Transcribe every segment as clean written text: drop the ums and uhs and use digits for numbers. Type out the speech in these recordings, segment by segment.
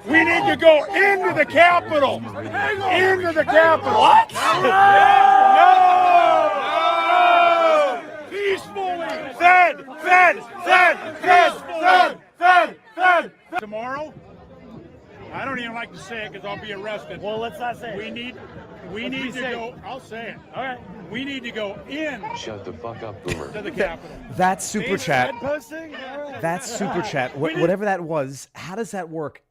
We need to go into the Capitol. Into the Capitol. What? No! Peacefully. Fed. Tomorrow, I don't even like to say it because I'll be arrested. Well, let's not say it. We need to go. I'll say it. All right. We need to go in. Shut the fuck up, Boomer. To the Capitol. That's super chat. Posting? All right. That's super chat. Whatever that was, how does that work?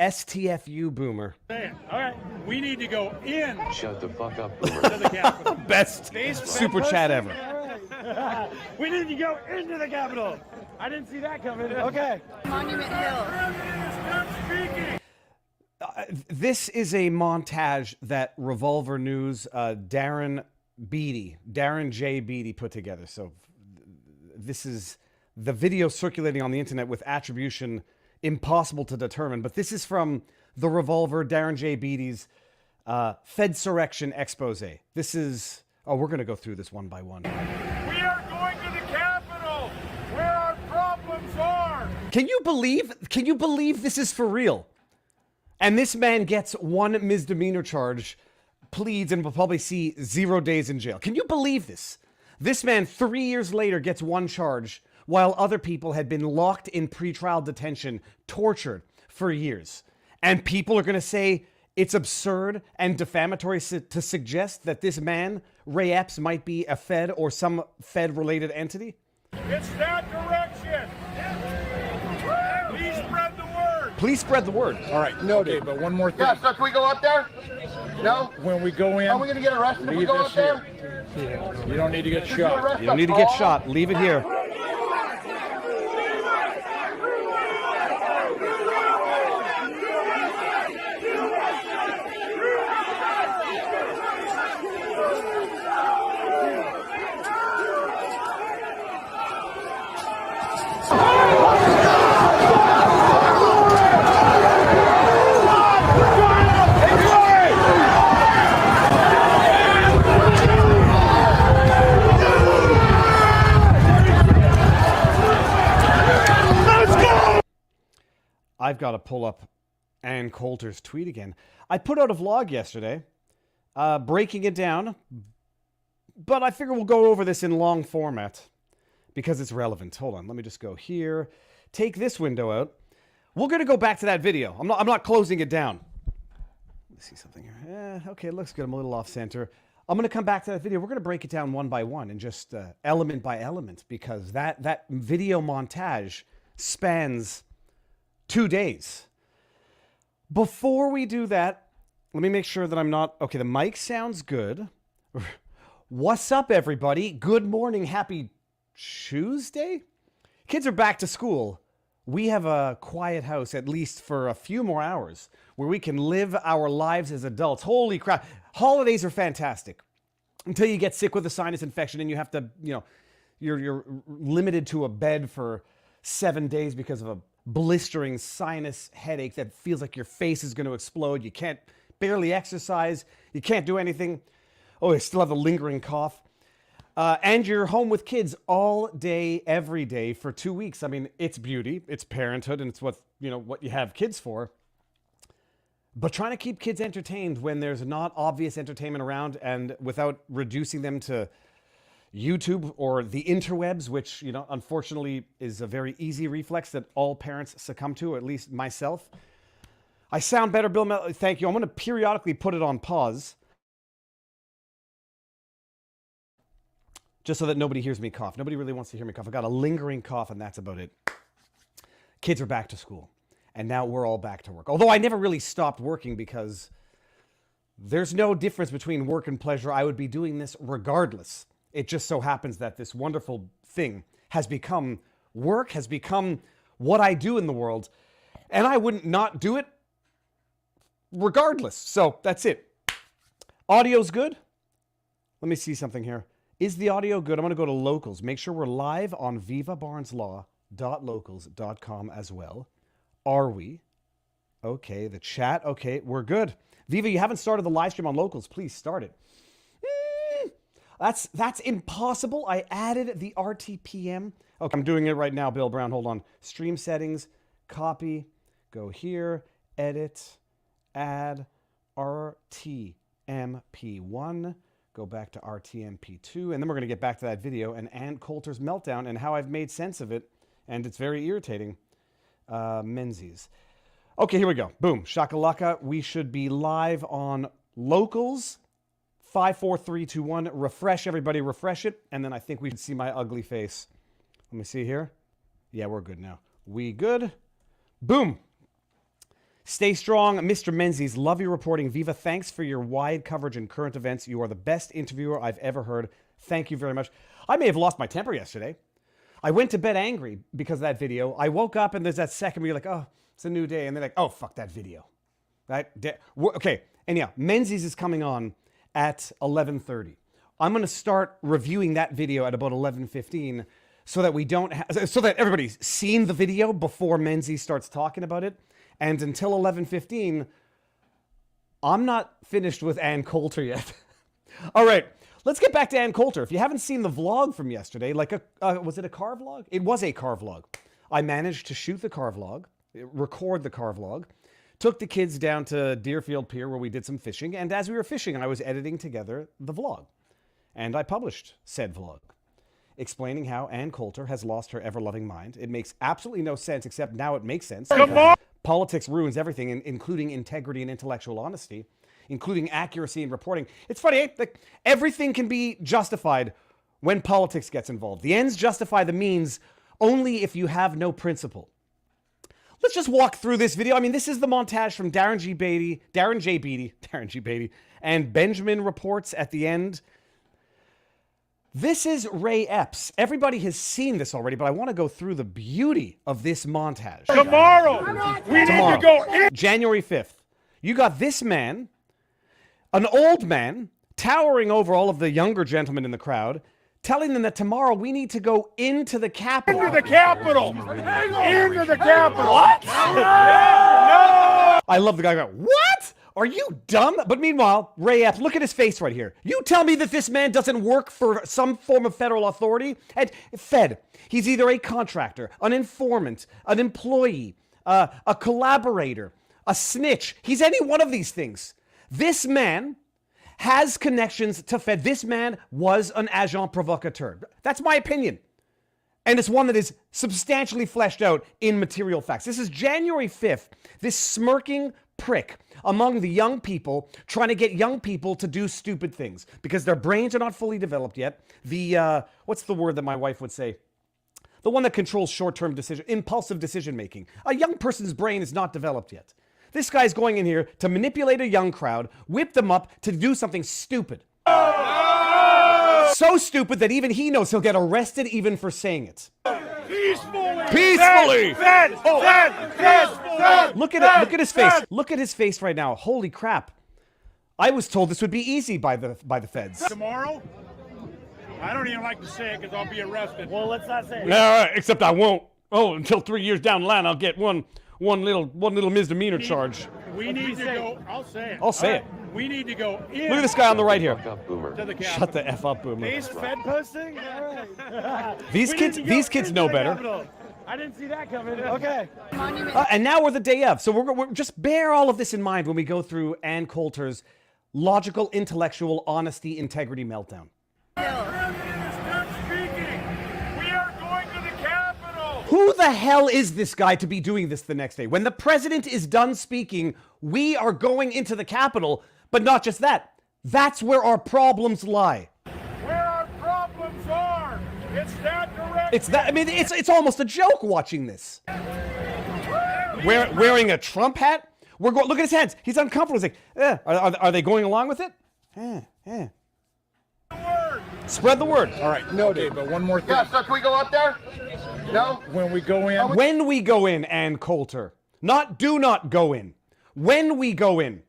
STFU, Boomer. Say it. All right. We need to go in. Shut the fuck up, Boomer. To the Capitol. Best super chat ever. Right. We need to go into the Capitol. I didn't see that coming. Okay. Monument Hill. Stop speaking. This is a montage that Revolver News, Darren J. Beatty put together. So this is the video circulating on the internet with attribution impossible to determine. But this is from the Revolver, Darren J. Beatty's Fedsurrection expose. This is... Oh, we're going to go through this one by one. We are going to the Capitol, where our problems are. Can you believe this is for real? And this man gets one misdemeanor charge, pleads, and will probably see 0 days in jail. Can you believe this? This man 3 years later gets one charge, while other people had been locked in pretrial detention, tortured for years. And people are going to say it's absurd and defamatory to suggest that this man, Ray Epps, might be a Fed or some Fed-related entity? It's that direction. Please spread the word. Please spread the word. All right. Noted. Okay, but one more thing. Yeah, so can we go up there? No? When we go in, Are we going to get arrested if we leave go this up there? here. You don't need to get This is shot. arrest You don't us need to get all. shot. Leave it here. I've got to pull up Ann Coulter's tweet again. I put out a vlog yesterday, breaking it down, but I figure we'll go over this in long format because it's relevant. Hold on, let me just go here. Take this window out. We're going to go back to that video. I'm not closing it down. Let me see something here. Okay, it looks good. I'm a little off center. I'm going to come back to that video. We're going to break it down one by one and just element by element because that video montage spans 2 days. Before we do that, let me make sure that I'm not... Okay, the mic sounds good. What's up, everybody? Good morning. Happy Tuesday? Kids are back to school. We have a quiet house, at least for a few more hours, where we can live our lives as adults. Holy crap. Holidays are fantastic. Until you get sick with a sinus infection and you have to, you're limited to a bed for 7 days because of a blistering sinus headache that feels like your face is going to explode. You can't barely exercise. You can't do anything. Oh, you still have the lingering cough. And you're home with kids all day, every day for 2 weeks. I mean, it's beauty, it's parenthood, and it's what you have kids for. But trying to keep kids entertained when there's not obvious entertainment around and without reducing them to YouTube or the interwebs, which, unfortunately is a very easy reflex that all parents succumb to, at least myself. I sound better, Bill. Thank you. I'm going to periodically put it on pause just so that nobody hears me cough. Nobody really wants to hear me cough. I got a lingering cough, and that's about it. Kids are back to school, and now we're all back to work. Although I never really stopped working because there's no difference between work and pleasure. I would be doing this regardless. It just so happens that this wonderful thing has become work, has become what I do in the world, and I wouldn't not do it regardless. So that's it. Audio's good. Let me see something here. Is the audio good? I'm going to go to locals. Make sure we're live on vivabarneslaw.locals.com as well. Are we? Okay, the chat. Okay, we're good. Viva, you haven't started the live stream on locals. Please start it. That's impossible. I added the RTPM. Okay, I'm doing it right now, Bill Brown. Hold on. Stream settings, copy, Go here, edit, add RTMP1. Go back to RTMP2, and then we're going to get back to that video and Coulter's meltdown and how I've made sense of it, and it's very irritating. Menzies. Okay, here we go. Boom. Shakalaka. We should be live on locals. 5, 4, 3, 2, 1. Refresh, everybody. Refresh it, and then I think we should see my ugly face. Let me see here. Yeah, we're good now. We good? Boom. Stay strong, Mr. Menzies. Love your reporting. Viva, thanks for your wide coverage and current events. You are the best interviewer I've ever heard. Thank you very much. I may have lost my temper yesterday. I went to bed angry because of that video. I woke up and there's that second where you're like, oh, it's a new day. And they're like, oh, fuck that video. Okay, anyhow, Menzies is coming on at 11:30. I'm going to start reviewing that video at about 11:15 so that we don't so that everybody's seen the video before Menzies starts talking about it. And until 11:15, I'm not finished with Ann Coulter yet. All right, let's get back to Ann Coulter. If you haven't seen the vlog from yesterday, was it a car vlog? It was a car vlog. I managed to shoot the car vlog, record the car vlog, took the kids down to Deerfield Pier where we did some fishing, and as we were fishing, I was editing together the vlog. And I published said vlog, explaining how Ann Coulter has lost her ever-loving mind. It makes absolutely no sense, except now it makes sense. Come on! Politics ruins everything, including integrity and intellectual honesty, including accuracy in reporting. It's funny, eh? Like, everything can be justified when politics gets involved. The ends justify the means only if you have no principle. Let's just walk through this video. I mean, this is the montage from Darren G. Beatty, and Benjamin reports at the end. This is Ray Epps. Everybody has seen this already, but I want to go through the beauty of this montage. Tomorrow, we need to go in. January 5th. You got this man, an old man, towering over all of the younger gentlemen in the crowd, telling them that tomorrow we need to go into the Capitol. Into the Capitol. Into the Capitol. What? No! I love the guy going, what? Are you dumb? But meanwhile, Ray Epps, look at his face right here. You tell me that this man doesn't work for some form of federal authority? And Fed, he's either a contractor, an informant, an employee, a collaborator, a snitch. He's any one of these things. This man has connections to Fed. This man was an agent provocateur. That's my opinion. And it's one that is substantially fleshed out in material facts. This is January 5th. This smirking prick among the young people trying to get young people to do stupid things because their brains are not fully developed yet. The, what's the word that my wife would say? The one that controls short-term impulsive decision-making. A young person's brain is not developed yet. This guy's going in here to manipulate a young crowd, whip them up to do something stupid. So stupid that even he knows he'll get arrested even for saying it. Peacefully. Peacefully. Fed. Look at his face. Look at his face right now. Holy crap. I was told this would be easy by the feds. Tomorrow? I don't even like to say it because I'll be arrested. Well, let's not say it. No, except I won't. Oh, until 3 years down the line, I'll get one little misdemeanor charge. We need to go. I'll say it. I'll say it. We need to go in. Look at this guy on the right here. Fuck up, boomer. To the Capitol. Shut the F up, boomer. Face Fed posting? All right. These kids know better. I didn't see that coming. Okay. And now we're the day of. So we're just bear all of this in mind when we go through Ann Coulter's logical, intellectual, honesty, integrity meltdown. Stop speaking. We are going to the Capitol. Who the hell is this guy to be doing this the next day? When the president is done speaking, we are going into the Capitol. But not just that. That's where our problems lie. Where our problems are. It's that direction. It's that. I mean, it's almost a joke watching this. Wearing a Trump hat. Look at his hands. He's uncomfortable. He's like, are they going along with it? Spread the word. All right. No, Dave, but one more thing. Yeah, so can we go up there? No? When we go in. When we go in, Ann Coulter. Not do not go in. When we go in.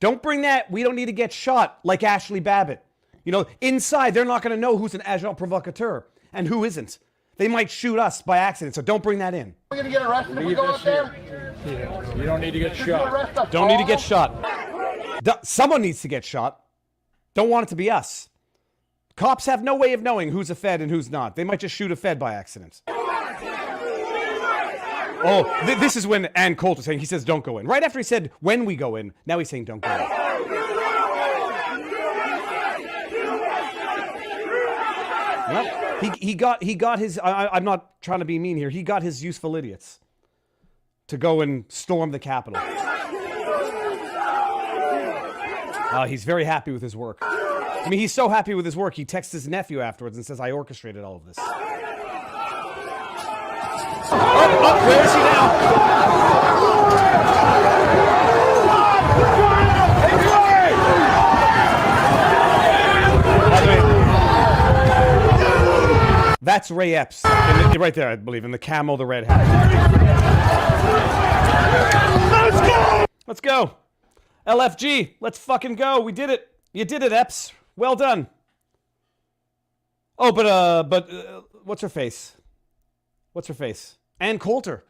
Don't bring that. We don't need to get shot like Ashley Babbitt. You know, inside, they're not going to know who's an agent provocateur and who isn't. They might shoot us by accident, so don't bring that in. We're going to get arrested if we go up there? Yeah. You don't need to get shot. Don't need to get shot. Someone needs to get shot. Don't want it to be us. Cops have no way of knowing who's a Fed and who's not. They might just shoot a Fed by accident. This is when Ann Coulter saying, he says don't go in. Right after he said when we go in, now he's saying don't go in. Well, he got his, I'm not trying to be mean here, he got his useful idiots to go and storm the Capitol. He's very happy with his work. I mean, he's so happy with his work, he texts his nephew afterwards and says, I orchestrated all of this. Where is he now? That's Ray Epps, right there, I believe, in the camo, the red hat. Let's go! LFG, let's fucking go. We did it. You did it, Epps. Well done. Oh, but what's her face? What's her face? Ann Coulter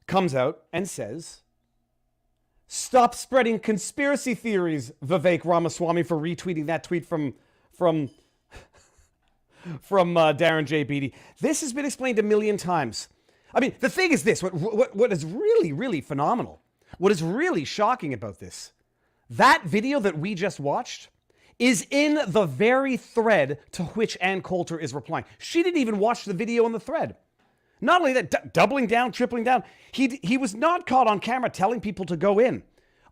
comes out and says, stop spreading conspiracy theories, Vivek Ramaswamy, for retweeting that tweet from Darren J. Beatty. This has been explained a million times. I mean, the thing is this, what is really, really phenomenal, what is really shocking about this, that video that we just watched is in the very thread to which Ann Coulter is replying. She didn't even watch the video on the thread. Not only that, doubling down, tripling down, he was not caught on camera telling people to go in.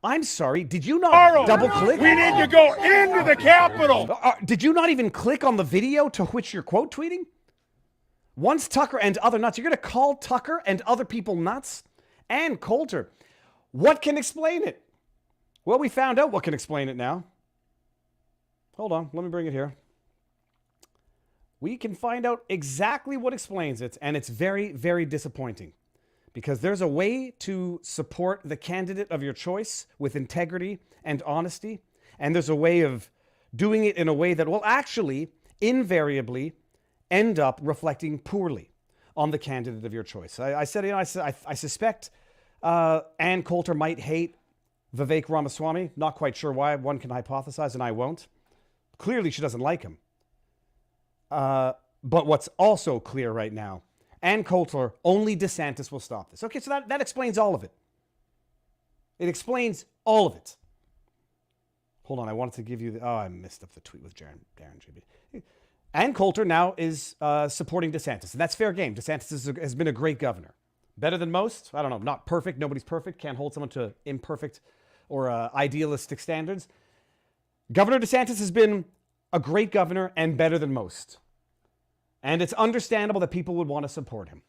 I'm sorry, did you not double click? We need to go into the Capitol. Did you not even click on the video to which you're quote tweeting? Once Tucker and other nuts, you're going to call Tucker and other people nuts? Ann Coulter, what can explain it? Well, we found out what can explain it now. Hold on, let me bring it here. We can find out exactly what explains it, and it's very, very disappointing. Because there's a way to support the candidate of your choice with integrity and honesty, and there's a way of doing it in a way that will actually, invariably, end up reflecting poorly on the candidate of your choice. I said, I suspect Ann Coulter might hate Vivek Ramaswamy. Not quite sure why. One can hypothesize, and I won't. Clearly, she doesn't like him. But what's also clear right now, Ann Coulter, only DeSantis will stop this. Okay, so that explains all of it. It explains all of it. Hold on, I wanted to give you the... Oh, I messed up the tweet with Darren JB. Ann Coulter now is supporting DeSantis, and that's fair game. DeSantis has been a great governor. Better than most? I don't know, not perfect. Nobody's perfect. Can't hold someone to imperfect or idealistic standards. Governor DeSantis has been a great governor and better than most. And it's understandable that people would want to support him.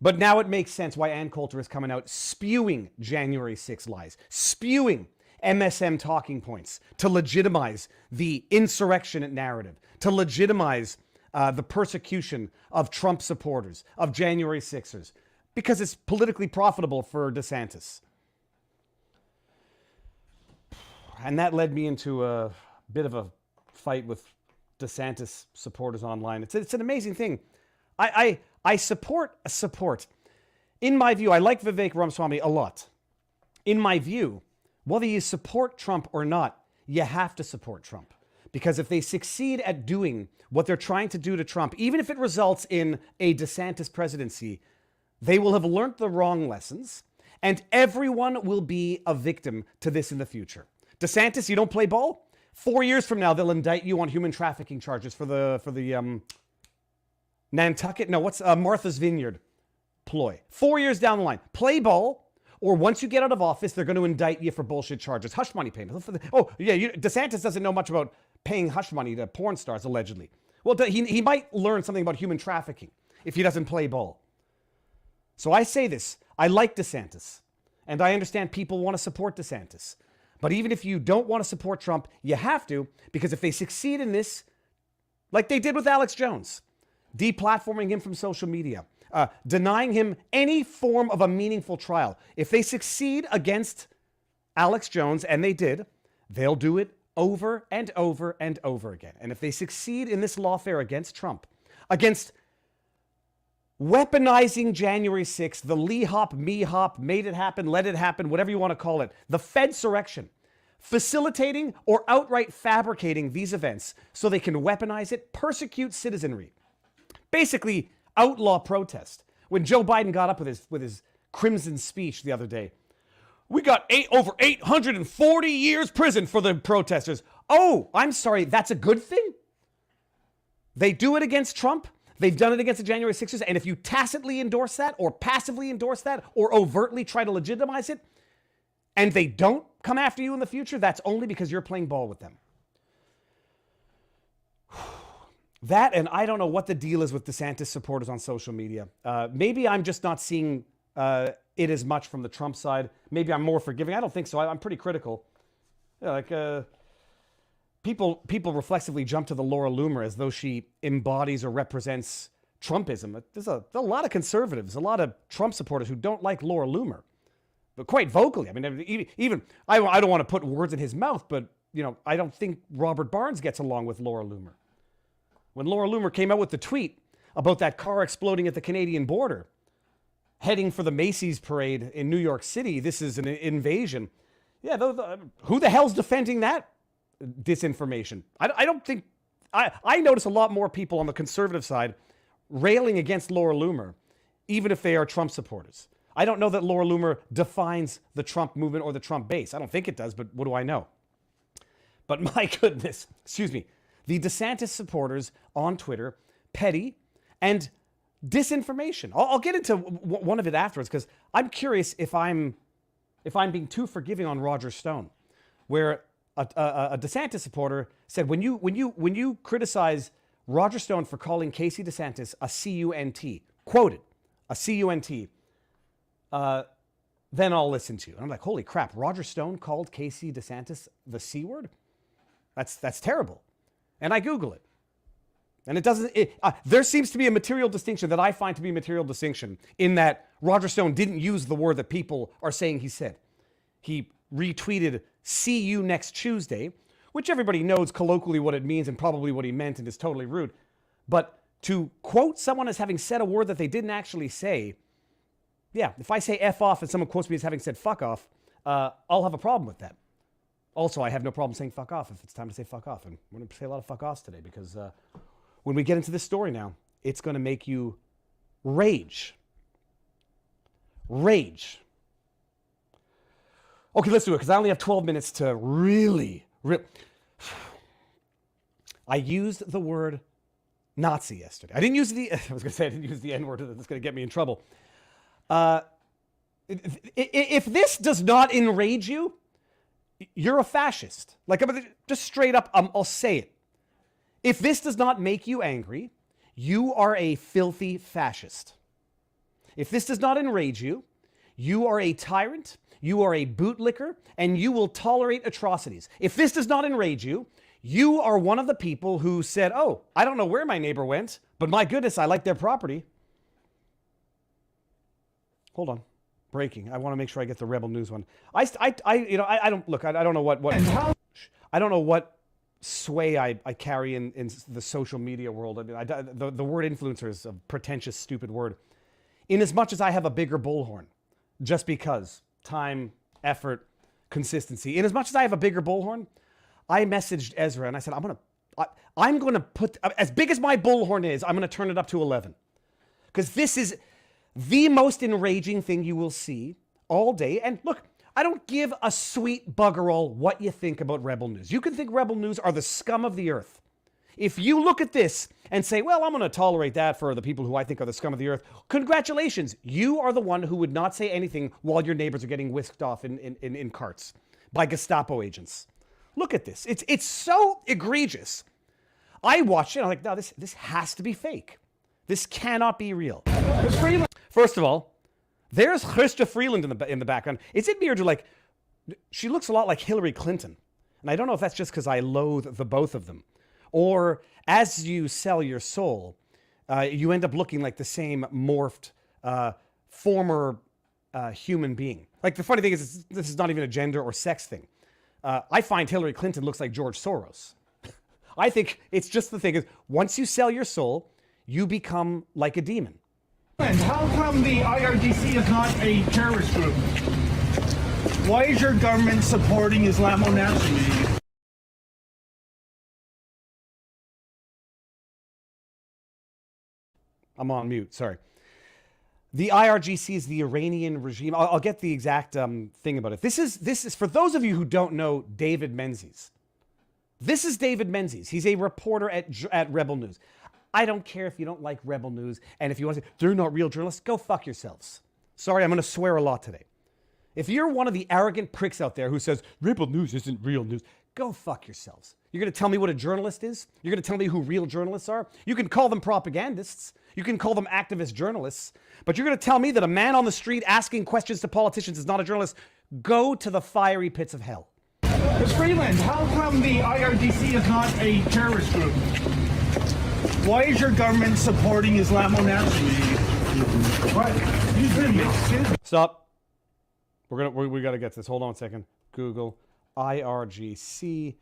But now it makes sense why Ann Coulter is coming out spewing January 6 lies, spewing MSM talking points to legitimize the insurrection narrative, to legitimize the persecution of Trump supporters, of January 6ers, because it's politically profitable for DeSantis. And that led me into a bit of a fight with DeSantis supporters online. It's an amazing thing. I support. In my view, I like Vivek Ramaswamy a lot. In my view, whether you support Trump or not, you have to support Trump. Because if they succeed at doing what they're trying to do to Trump, even if it results in a DeSantis presidency, they will have learned the wrong lessons, and everyone will be a victim to this in the future. DeSantis, you don't play ball? 4 years from now, they'll indict you on human trafficking charges for the Nantucket. No, what's Martha's Vineyard ploy? 4 years down the line, play ball, or once you get out of office, they're going to indict you for bullshit charges, hush money payments. Oh yeah, DeSantis doesn't know much about paying hush money to porn stars allegedly. Well, he might learn something about human trafficking if he doesn't play ball. So I say this: I like DeSantis, and I understand people want to support DeSantis. But even if you don't want to support Trump, you have to, because if they succeed in this, like they did with Alex Jones, deplatforming him from social media, denying him any form of a meaningful trial, if they succeed against Alex Jones, and they did, they'll do it over and over and over again. And if they succeed in this lawfare against Trump, against weaponizing January 6th, the Lee Hop, Me Hop, made it happen, let it happen, whatever you want to call it, the Fedsurrection, facilitating or outright fabricating these events so they can weaponize it, persecute citizenry, basically outlaw protest. When Joe Biden got up with his crimson speech the other day. We got over 840 years prison for the protesters. Oh, I'm sorry, that's a good thing? They do it against Trump. They've done it against the January 6ers. And if you tacitly endorse that or passively endorse that or overtly try to legitimize it, and they don't come after you in the future, that's only because you're playing ball with them. That, and I don't know what the deal is with DeSantis supporters on social media. Maybe I'm just not seeing it as much from the Trump side. Maybe I'm more forgiving. I don't think so. I'm pretty critical. People reflexively jump to the Laura Loomer as though she embodies or represents Trumpism. There's a lot of conservatives, a lot of Trump supporters who don't like Laura Loomer, but quite vocally. I mean, even I don't want to put words in his mouth, but I don't think Robert Barnes gets along with Laura Loomer. When Laura Loomer came out with the tweet about that car exploding at the Canadian border, heading for the Macy's parade in New York City, this is an invasion. Yeah, who the hell's defending that disinformation? I don't think... I notice a lot more people on the conservative side railing against Laura Loomer, even if they are Trump supporters. I don't know that Laura Loomer defines the Trump movement or the Trump base. I don't think it does, but what do I know? But my goodness, excuse me, the DeSantis supporters on Twitter, petty and disinformation. I'll get into one of it afterwards because I'm curious if I'm being too forgiving on Roger Stone, where a DeSantis supporter said when you criticize Roger Stone for calling Casey DeSantis a CUNT, quoted, a CUNT, then I'll listen to you. And I'm like, holy crap, Roger Stone called Casey DeSantis the C word? That's terrible. And I Google it. And it doesn't, there seems to be a material distinction that I find to be a material distinction in that Roger Stone didn't use the word that people are saying he said. He retweeted, "See you next Tuesday," which everybody knows colloquially what it means and probably what he meant and is totally rude. But to quote someone as having said a word that they didn't actually say, yeah, if I say F off and someone quotes me as having said fuck off, I'll have a problem with that. Also, I have no problem saying fuck off if it's time to say fuck off. And we're going to say a lot of fuck offs today because when we get into this story now, it's going to make you rage. Rage. Okay, let's do it because I only have 12 minutes to really... I used the word Nazi yesterday. I didn't use the... I was going to say I didn't use the N-word. That's going to get me in trouble. If this does not enrage you, you're a fascist. Like, just straight up, I'll say it. If this does not make you angry, you are a filthy fascist. If this does not enrage you, you are a tyrant, you are a bootlicker, and you will tolerate atrocities. If this does not enrage you, you are one of the people who said, oh, I don't know where my neighbor went, but my goodness, I like their property. Hold on. Breaking. I want to make sure I get the Rebel News one. I don't know what sway I carry in the social media world. I mean, the word influencer is a pretentious, stupid word. In as much as I have a bigger bullhorn, just because time, effort, consistency. In as much as I have a bigger bullhorn, I messaged Ezra and I said, I'm going to put, as big as my bullhorn is, I'm going to turn it up to 11. Because this is the most enraging thing you will see all day. And look, I don't give a sweet bugger all what you think about Rebel News. You can think Rebel News are the scum of the earth. If you look at this and say, well, I'm going to tolerate that for the people who I think are the scum of the earth, congratulations. You are the one who would not say anything while your neighbors are getting whisked off in carts by Gestapo agents. Look at this. It's so egregious. I watched it. I'm like, no, this has to be fake. This cannot be real. First of all, there's Chrystia Freeland in the background. Is it me or she looks a lot like Hillary Clinton. And I don't know if that's just because I loathe the both of them. Or as you sell your soul, you end up looking like the same morphed former human being. Like the funny thing is, this is not even a gender or sex thing. I find Hillary Clinton looks like George Soros. I think it's just the thing is, once you sell your soul, you become like a demon. And how come the IRGC is not a terrorist group? Why is your government supporting Islamo-nationalism? I'm on mute, sorry. The IRGC is the Iranian regime. I'll get the exact thing about it. This is for those of you who don't know David Menzies. This is David Menzies. He's a reporter at Rebel News. I don't care if you don't like Rebel News, and if you want to say they're not real journalists, go fuck yourselves. Sorry, I'm going to swear a lot today. If you're one of the arrogant pricks out there who says Rebel News isn't real news, go fuck yourselves. You're going to tell me what a journalist is? You're going to tell me who real journalists are? You can call them propagandists. You can call them activist journalists. But you're going to tell me that a man on the street asking questions to politicians is not a journalist? Go to the fiery pits of hell. Ms. Freeland, how come the IRGC is not a terrorist group? Why is your government supporting Islamo-Nationalism? What? Excuse me. Stop. We got to get to this. Hold on a second. Google IRGC.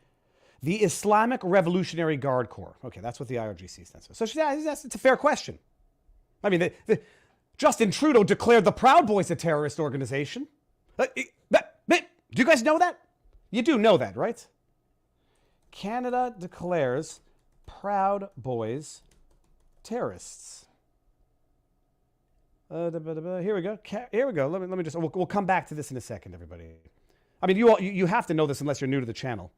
The Islamic Revolutionary Guard Corps. Okay, that's what the IRGC stands for. So it's a fair question. I mean, Justin Trudeau declared the Proud Boys a terrorist organization. Do you guys know that? You do know that, right? Canada declares Proud Boys terrorists. Here we go. Here we go. Let me just. We'll come back to this in a second, everybody. I mean, you have to know this unless you're new to the channel.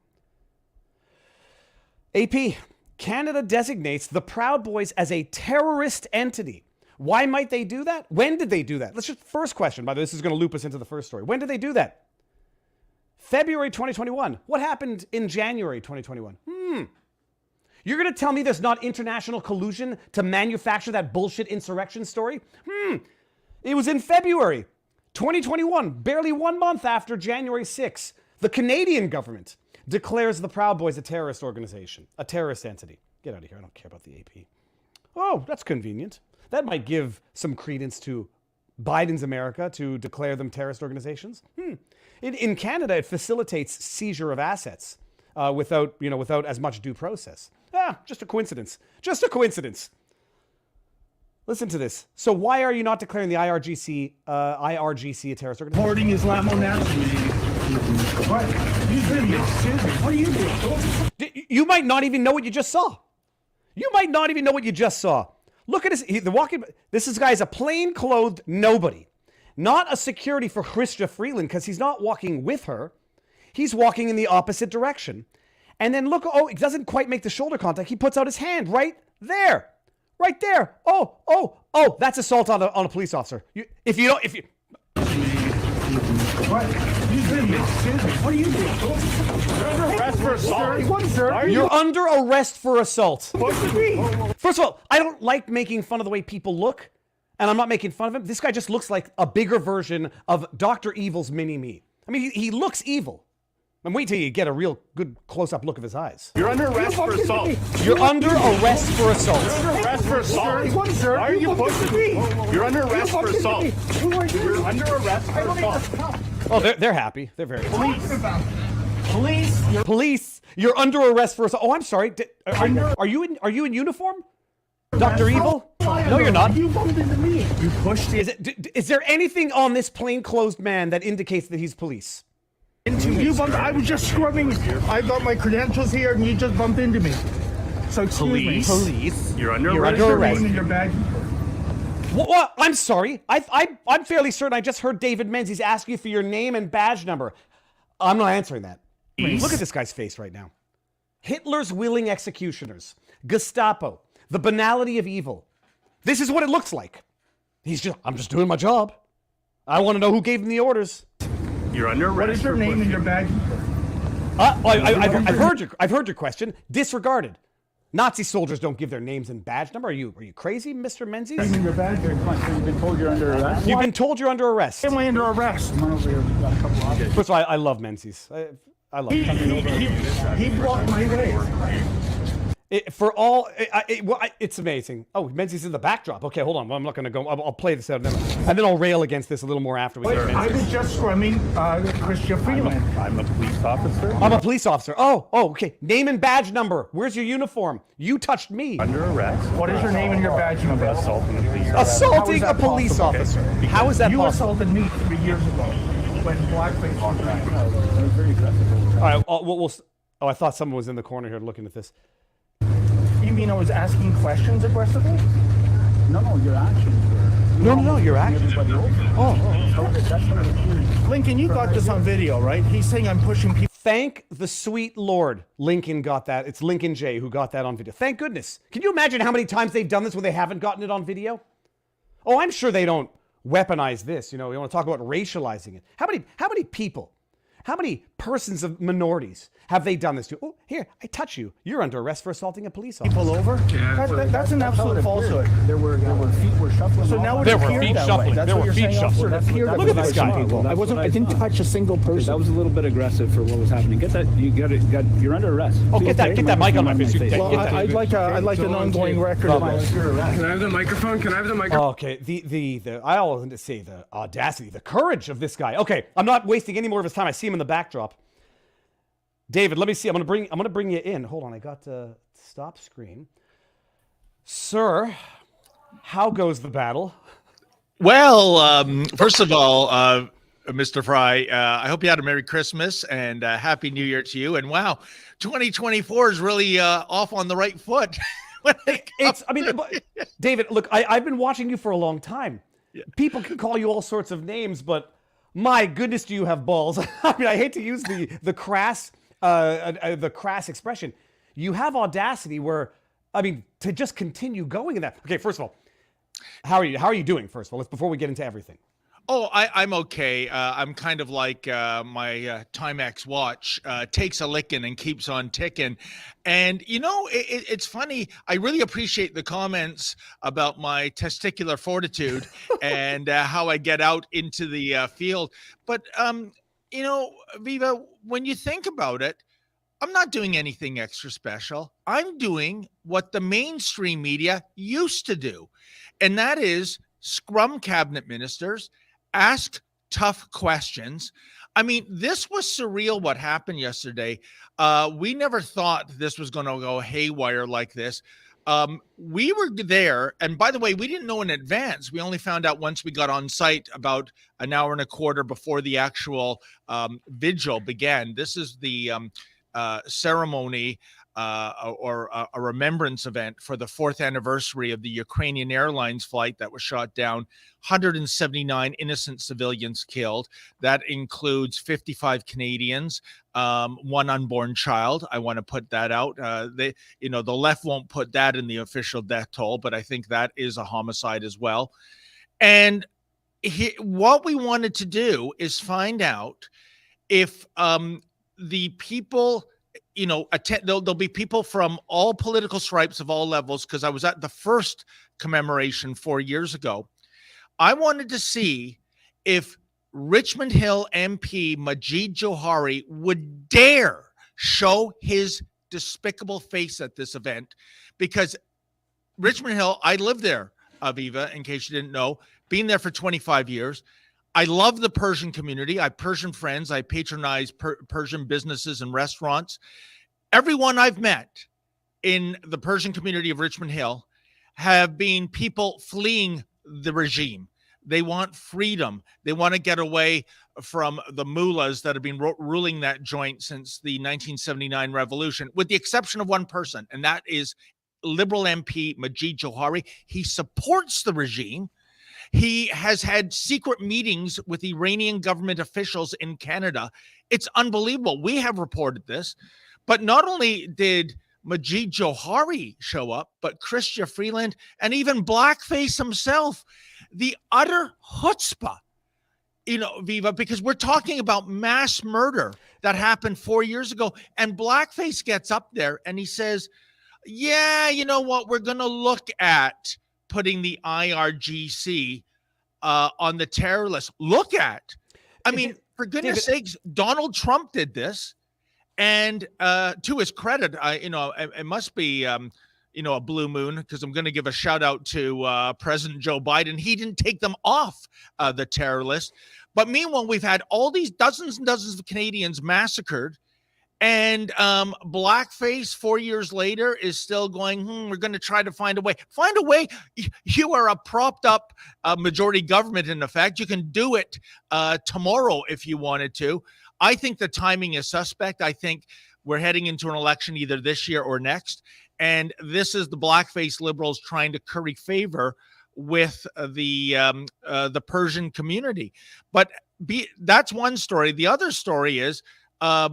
AP, Canada designates the Proud Boys as a terrorist entity. Why might they do that? When did they do that? Let's just first question. By the way, this is going to loop us into the first story. When did they do that? February 2021. What happened in January 2021? You're going to tell me there's not international collusion to manufacture that bullshit insurrection story? It was in February 2021, barely 1 month after January 6th. The Canadian government declares the Proud Boys a terrorist organization, a terrorist entity. Get out of here. I don't care about the AP. Oh, that's convenient. That might give some credence to Biden's America to declare them terrorist organizations. In Canada, it facilitates seizure of assets without as much due process. Just a coincidence. Just a coincidence. Listen to this. So why are you not declaring the IRGC a terrorist organization? Supporting Islamo-Nationalism. What? What are you doing? You might not even know what you just saw. You might not even know what you just saw. Look at this guy is a plain-clothed nobody. Not a security for Chrystia Freeland because he's not walking with her. He's walking in the opposite direction. And then look, it doesn't quite make the shoulder contact. He puts out his hand right there. Right there. Oh, that's assault on a police officer. What? What are you doing? You're under arrest for assault. What, sir? You're under arrest for assault. Supposed to be. First of all, I don't like making fun of the way people look, and I'm not making fun of him. This guy just looks like a bigger version of Dr. Evil's mini-me. I mean, he looks evil. And wait till you get a real good close-up look of his eyes. You're under arrest for assault. You're under arrest for assault. You're under arrest for assault. What, sir? Why are you supposed to be? You're under arrest for assault. Who are you? You're under arrest for assault. Oh, they're happy. They're very happy. Police. You're under arrest for assault. Oh, I'm sorry. Are you in uniform? Dr. Evil? No, you're not. You bumped into me. You pushed it. Is there anything on this plainclothes man that indicates that he's police? I was just scrubbing. I got my credentials here, and you just bumped into me. So excuse me. Police. You're under You're arrest. under arrest. In your bag. What? I'm sorry. I'm fairly certain I just heard David Menzies ask you for your name and badge number. I'm not answering that. Look at this guy's face right now. Hitler's willing executioners. Gestapo. The banality of evil. This is what it looks like. I'm just doing my job. I want to know who gave him the orders. You're under arrest. What is your name in your bag? I've heard your question. Disregarded. Nazi soldiers don't give their names and badge number. Are you crazy, Mr. Menzies? In your bag. You've been told you're under arrest? You've been told you're under arrest. Am I under arrest? Come on over here. We've got a couple of First of all, I love Menzies. I love him. He blocked my way. It's amazing. Oh, Menzies in the backdrop. Okay, hold on. I'm not going to go. I'll play this out, and then I'll rail against this a little more after we get I Menzies. was just scrumming Chrystia Freeland. I'm a police officer. I'm a police officer. Oh, okay. Name and badge number. Where's your uniform? You touched me. Under arrest. What is your name and your badge number? Assaulting a police officer. Assaulting How a is that police possible? officer. How is that You possible? assaulted me 3 years ago when blackface was I was very aggressive. All right. I thought someone was in the corner here looking at this. You mean I was asking questions aggressively? No, your actions were. No, you're acting. Lincoln, you got this on video, right? He's saying I'm pushing people. Thank the sweet Lord Lincoln got that. It's Lincoln J who got that on video. Thank goodness. Can you imagine how many times they've done this where they haven't gotten it on video? Oh, I'm sure they don't weaponize this. You know, we want to talk about racializing it. How many people, how many persons of minorities have they done this to? Oh, here, I touch you. You're under arrest for assaulting a police officer. People over? That's an absolute falsehood. There were feet were shuffling. So now There it's were appeared feet that shuffling. way. That's There what were you're feet saying, shuffling. officer. It appeared Look at this guy. I didn't touch a single person. That was a little bit aggressive for what was happening. Get that. You're under arrest. Oh, get that mic on my face. Well, I'd like an ongoing record of this. Can I have the microphone? Okay, the I want to say the audacity, the courage of this guy. Okay, I'm not wasting any more of his time. I see him in the backdrop. David, let me see. I'm gonna bring you in. Hold on, I got to stop screen. Sir, how goes the battle? Well, first of all, Mr. Fry, I hope you had a Merry Christmas and Happy New Year to you. And wow, 2024 is really off on the right foot. David, look, I've been watching you for a long time. Yeah. People can call you all sorts of names, but my goodness, do you have balls? I mean, I hate to use the crass expression. You have audacity where, I mean, to just continue going in that. Okay, first of all, how are you doing? First of all, before we get into everything. Oh, I'm okay. I'm kind of like my Timex watch takes a licking and keeps on ticking. And, you know, it's funny. I really appreciate the comments about my testicular fortitude and how I get out into the field. But, you know, Viva, when you think about it, I'm not doing anything extra special. I'm doing what the mainstream media used to do. And that is scrum cabinet ministers, ask tough questions. I mean, this was surreal what happened yesterday. We never thought this was going to go haywire like this. We were there. And by the way, we didn't know in advance. We only found out once we got on site about an hour and a quarter before the actual vigil began. This is the ceremony or a remembrance event for the 4th anniversary of the Ukrainian Airlines flight that was shot down. 179 innocent civilians killed. That includes 55 Canadians, one unborn child. I want to put that out. The left won't put that in the official death toll, but I think that is a homicide as well. And what we wanted to do is find out if the people, you know, there'll be people from all political stripes of all levels, because I was at the first commemoration 4 years ago. I wanted to see if Richmond Hill MP Majid Johari would dare show his despicable face at this event, because Richmond Hill, I live there, Aviva, in case you didn't know, been there for 25 years. I love the Persian community. I have Persian friends. I patronize Persian businesses and restaurants. Everyone I've met in the Persian community of Richmond Hill have been people fleeing the regime. They want freedom. They want to get away from the mullahs that have been ruling that joint since the 1979 revolution, with the exception of one person, and that is Liberal MP Majid Johari. He supports the regime. He has had secret meetings with Iranian government officials in Canada. It's unbelievable. We have reported this. But not only did Majid Johari show up, but Chrystia Freeland and even Blackface himself. The utter chutzpah, you know, Viva, because we're talking about mass murder that happened 4 years ago. And Blackface gets up there and he says, yeah, you know what? We're going to look at putting the IRGC on the terror list. Look at. I mean, for goodness sakes, Donald Trump did this. And to his credit, it must be, a blue moon, because I'm going to give a shout out to President Joe Biden. He didn't take them off the terror list. But meanwhile, we've had all these dozens and dozens of Canadians massacred. And Blackface 4 years later is still going, we're going to try to find a way. Find a way. You are a propped up majority government, in effect. You can do it tomorrow if you wanted to. I think the timing is suspect. I think we're heading into an election either this year or next. And this is the Blackface Liberals trying to curry favor with the Persian community. But that's one story. The other story is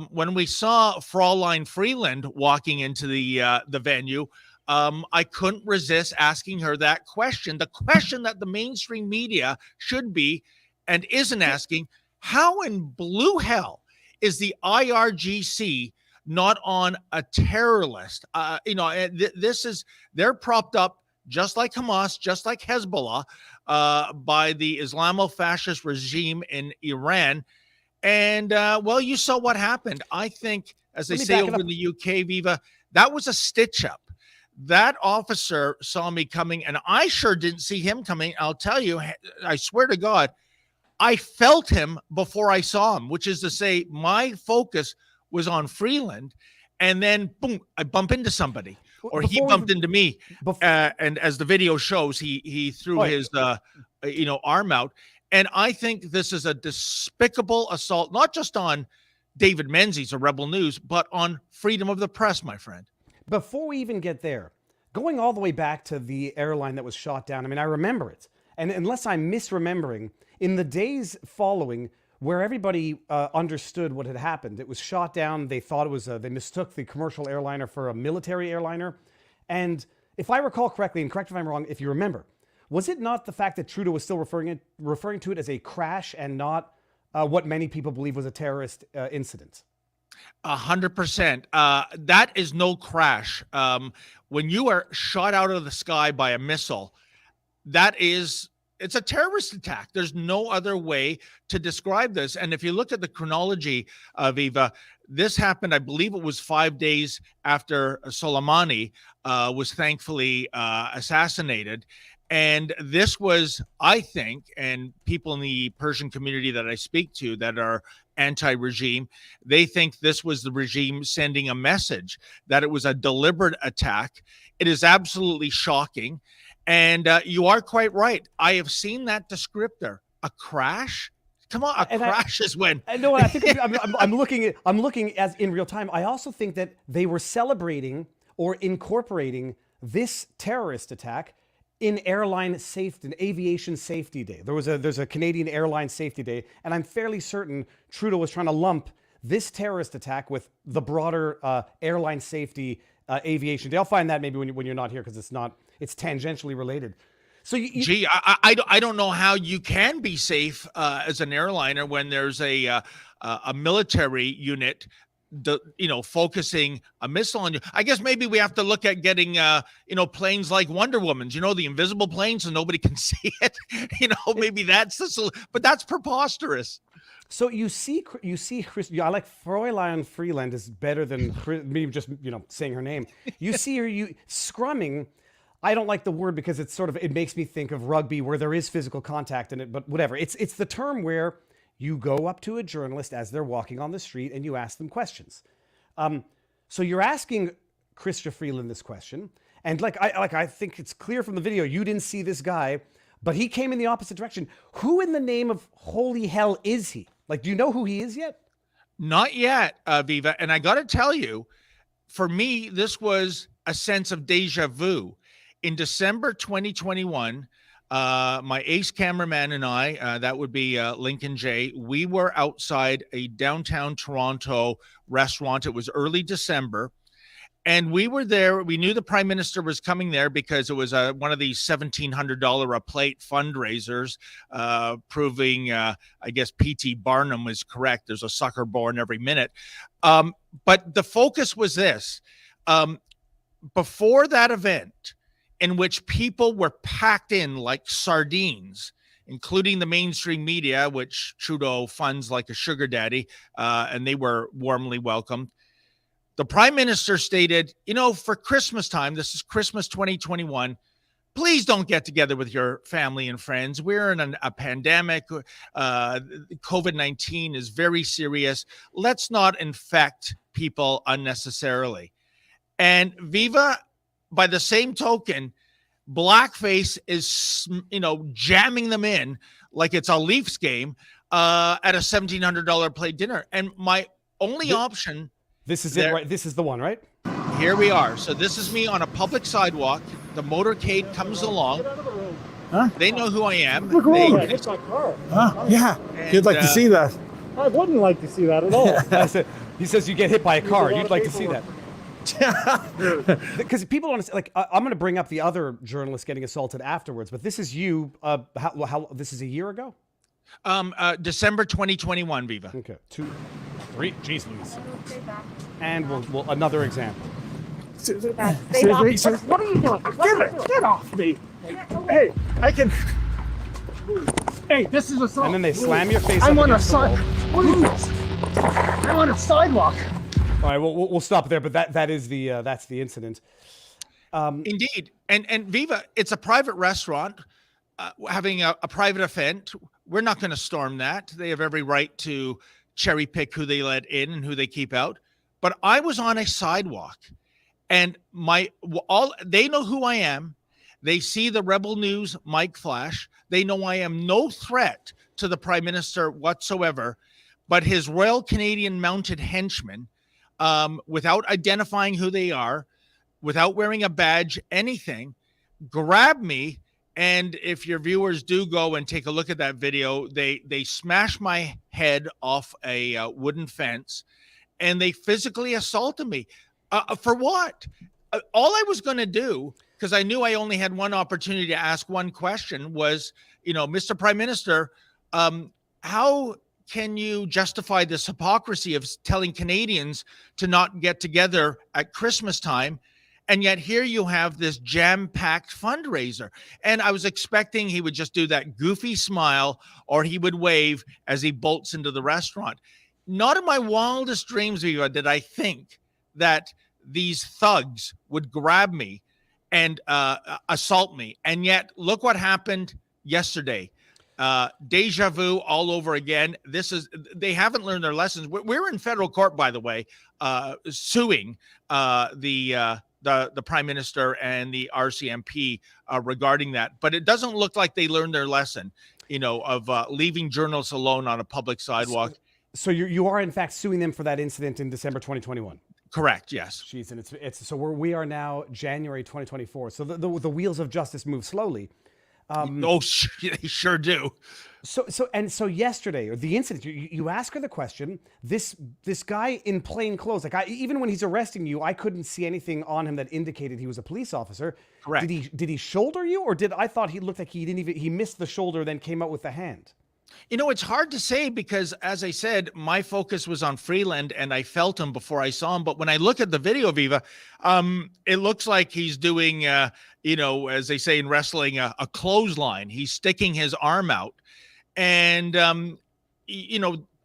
when we saw Fraulein Freeland walking into the venue, I couldn't resist asking her that question, the question that the mainstream media should be and isn't asking. How in blue hell is the IRGC not on a terror list? They're propped up just like Hamas, just like Hezbollah, by the Islamo-fascist regime in Iran. And, well, you saw what happened. I think, as they say over in the UK, Viva, that was a stitch-up. That officer saw me coming, and I sure didn't see him coming. I'll tell you, I swear to God, I felt him before I saw him, which is to say my focus was on Freeland, and then, boom, I bump into somebody. Or he bumped into me, and as the video shows, he threw his arm out. And I think this is a despicable assault, not just on David Menzies of Rebel News, but on freedom of the press, my friend. Before we even get there, going all the way back to the airline that was shot down, I mean, I remember it. And unless I'm misremembering, in the days following, where everybody understood what had happened, it was shot down. They thought it was, they mistook the commercial airliner for a military airliner. And if I recall correctly, and correct if I'm wrong, if you remember, was it not the fact that Trudeau was still referring to it as a crash and not what many people believe was a terrorist incident? 100%. That is no crash. When you are shot out of the sky by a missile, it's a terrorist attack. There's no other way to describe this. And if you look at the chronology of Eva, this happened, I believe it was 5 days after Soleimani was thankfully assassinated. And this was, I think, and people in the Persian community that I speak to that are anti-regime, they think this was the regime sending a message that it was a deliberate attack. It is absolutely shocking. And you are quite right. I have seen that descriptor. A crash? Come on, crash is when. No, I think I'm looking as in real time. I also think that they were celebrating or incorporating this terrorist attack in airline safety, an aviation safety day. There's a Canadian airline safety day, and I'm fairly certain Trudeau was trying to lump this terrorist attack with the broader airline safety aviation day. I'll find that maybe when you're not here, because it's tangentially related. So I don't know how you can be safe as an airliner when there's a military unit, focusing a missile on you. I guess maybe we have to look at getting planes like Wonder Woman's, the invisible planes, so nobody can see it. Maybe that's the solution, but that's preposterous. So you see, Chris. I like Fraulein Freeland is better than me just saying her name. You see her scrumming. I don't like the word because it makes me think of rugby where there is physical contact in it, but whatever. It's the term where you go up to a journalist as they're walking on the street and you ask them questions. So you're asking Chrystia Freeland this question, and I think it's clear from the video you didn't see this guy, but he came in the opposite direction. Who in the name of holy hell is he? Do you know who he is yet? Not yet, Viva. And I got to tell you, for me, this was a sense of deja vu. In December 2021, my ace cameraman and I, that would be Lincoln J, we were outside a downtown Toronto restaurant. It was early December. And we were there. We knew the Prime Minister was coming there because it was one of these $1,700 a plate fundraisers, proving, I guess, P.T. Barnum was correct. There's a sucker born every minute. But the focus was this. Before that event, in which people were packed in like sardines, including the mainstream media, which Trudeau funds like a sugar daddy, and they were warmly welcomed. The Prime Minister stated, for Christmas time, this is Christmas 2021, please don't get together with your family and friends. We're in a pandemic. COVID-19 is very serious. Let's not infect people unnecessarily. And Viva, by the same token, blackface is, jamming them in like it's a Leafs game at a $1,700 plate dinner. And my only option... This is it, right? This is the one, right? Here we are. So this is me on a public sidewalk. The motorcade comes along. They know who I am. Look They- over, hit my car. Yeah. And, You'd like to see that. I wouldn't like to see that at all. He says you get hit by a car. lot You'd of like to see that. paperwork. Because people don't understand, like, I'm going to bring up the other journalist getting assaulted afterwards, but this is you, how this is a year ago? December 2021, Viva. Okay, 2, 3, jeez Louise. And we'll another example. Seriously? What are you doing? Get off me. Hey, I can. Hey, this is a sidewalk. And then they slam your face I'm up on a against the wall. What is this? I'm on a sidewalk. All right, we'll stop there, but that is the that's the incident. Indeed. And Viva, it's a private restaurant having a private event. We're not going to storm that. They have every right to cherry pick who they let in and who they keep out. But I was on a sidewalk, and they know who I am. They see the Rebel News mic flash. They know I am no threat to the Prime Minister whatsoever, but his Royal Canadian Mounted Henchmen, without identifying who they are, without wearing a badge, anything, grab me. And if your viewers do go and take a look at that video, they smash my head off a wooden fence, and they physically assaulted me. For what? All I was going to do, because I knew I only had one opportunity to ask one question, was, Mr. Prime Minister, how can you justify this hypocrisy of telling Canadians to not get together at Christmas time? And yet here you have this jam-packed fundraiser. And I was expecting he would just do that goofy smile, or he would wave as he bolts into the restaurant. Not in my wildest dreams, Viva, did I think that these thugs would grab me and assault me. And yet, look what happened yesterday. Deja vu all over again. They haven't learned their lessons. We're in federal court, by the way, suing the Prime Minister and the RCMP regarding that. But it doesn't look like they learned their lesson, of leaving journalists alone on a public sidewalk. So you are in fact suing them for that incident in December 2021. Correct. Yes. Jeez, and it's so we are now January 2024. So the wheels of justice move slowly. They sure do. So yesterday, or the incident, you ask her the question. This guy in plain clothes, like even when he's arresting you, I couldn't see anything on him that indicated he was a police officer. Correct. Did he shoulder you, or I thought he looked like he missed the shoulder, then came out with the hand? It's hard to say because, as I said, my focus was on Freeland and I felt him before I saw him. But when I look at the video, Viva, it looks like he's doing, as they say in wrestling, a clothesline. He's sticking his arm out. And,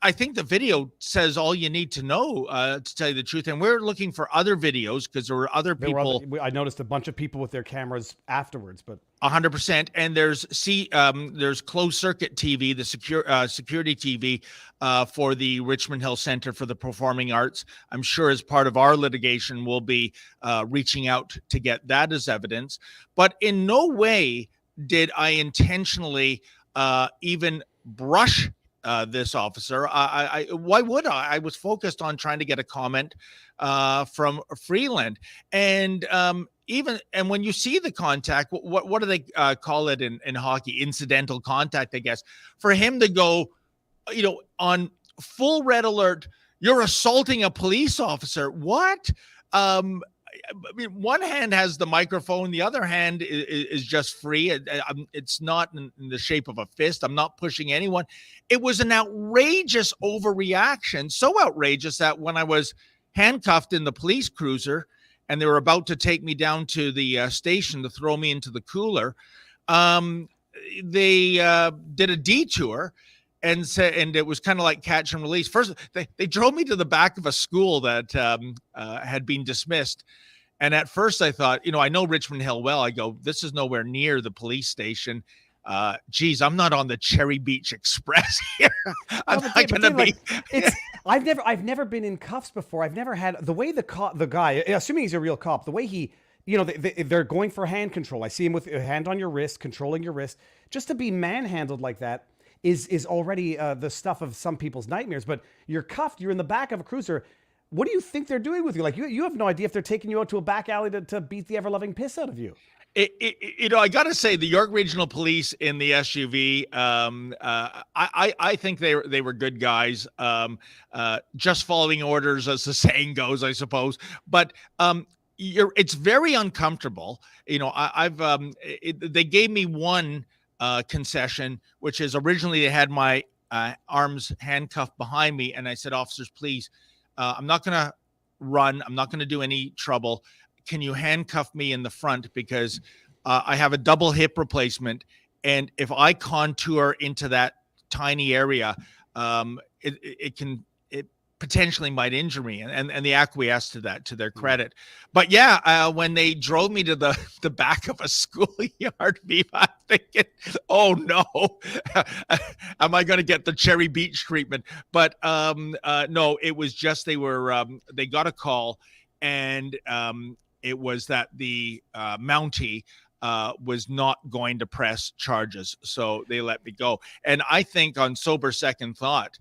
I think the video says all you need to know, to tell you the truth. And we're looking for other videos because there were other people. I noticed a bunch of people with their cameras afterwards, but 100%. And there's closed circuit TV, the security TV for the Richmond Hill Center for the Performing Arts. I'm sure as part of our litigation, we'll be reaching out to get that as evidence. But in no way did I intentionally even brush this officer. Why would I? I was focused on trying to get a comment from Freeland. And when you see the contact, what do they call it in hockey? Incidental contact, I guess. For him to go, on full red alert, you're assaulting a police officer. What? One hand has the microphone, the other hand is just free. It's not in the shape of a fist. I'm not pushing anyone. It was an outrageous overreaction, so outrageous that when I was handcuffed in the police cruiser and they were about to take me down to the station to throw me into the cooler, they did a detour. And it was kind of like catch and release. First, they drove me to the back of a school that had been dismissed. And at first I thought, I know Richmond Hill well. I go, this is nowhere near the police station. Geez, I'm not on the Cherry Beach Express here. I'm not going to be. I've never been in cuffs before. I've never had the way the guy, assuming he's a real cop, the way he, they're going for hand control. I see him with a hand on your wrist, controlling your wrist. Just to be manhandled like that is already the stuff of some people's nightmares. But you're cuffed, you're in the back of a cruiser. what do you think they're doing with you? Like, you have no idea if they're taking you out to a back alley to beat the ever-loving piss out of you. I got to say, the York Regional Police in the SUV, I think they were good guys, just following orders, as the saying goes, I suppose. But it's very uncomfortable. They gave me one concession, which is originally they had my arms handcuffed behind me, and I said, "Officers, please, I'm not going to run. I'm not going to do any trouble. Can you handcuff me in the front, because I have a double hip replacement, and if I contour into that tiny area, it potentially might injure me." And they acquiesced to that, to their credit. But yeah, when they drove me to the back of a schoolyard, I'm thinking, oh no, am I going to get the Cherry Beach treatment? But no, it was just they got a call, and it was that the Mountie was not going to press charges, so they let me go. And I think on sober second thought,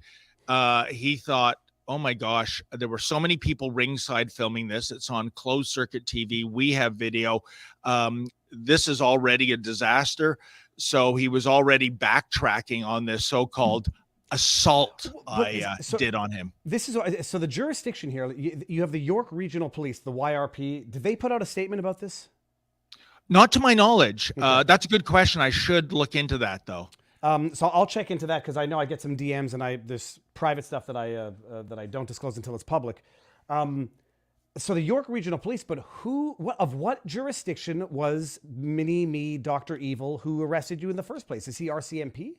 he thought, oh my gosh, there were so many people ringside filming this. It's on closed circuit TV. We have video. This is already a disaster. So he was already backtracking on this so-called assault did on him. This is so the jurisdiction here. You have the York Regional Police, the YRP. Did they put out a statement about this? Not to my knowledge. Okay. That's a good question. I should look into that, though. So I'll check into that, because I know I get some DMs, and there's private stuff that I don't disclose until it's public. So the York Regional Police, but what jurisdiction was Mini-Me Dr. Evil, who arrested you in the first place? Is he RCMP?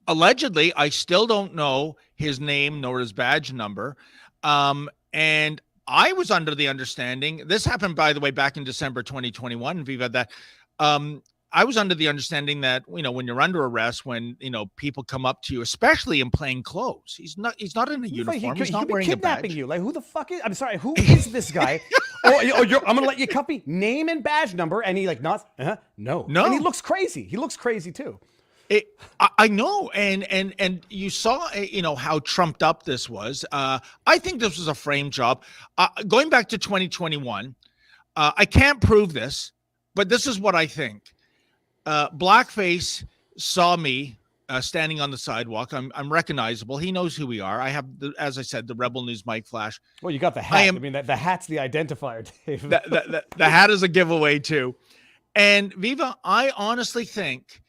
Allegedly, I still don't know his name nor his badge number. And I was under the understanding, this happened, by the way, back in December 2021, Viva, that I was under the understanding that, when you're under arrest, when, people come up to you, especially in plain clothes, he's not in a uniform. He's not wearing a badge. Kidnapping you. Like, who the fuck is, I'm sorry, who is this guy? I'm going to let you cuff me. Name and badge number. And he no. And he looks crazy. He looks crazy too. I know, and you saw, how trumped up this was. I think this was a frame job. Going back to 2021, I can't prove this, but this is what I think. Blackface saw me standing on the sidewalk. I'm recognizable. He knows who we are. I have, as I said, the Rebel News mic flash. Well, you got the hat. I mean, the hat's the identifier, Dave. The hat is a giveaway too. And Viva, I honestly think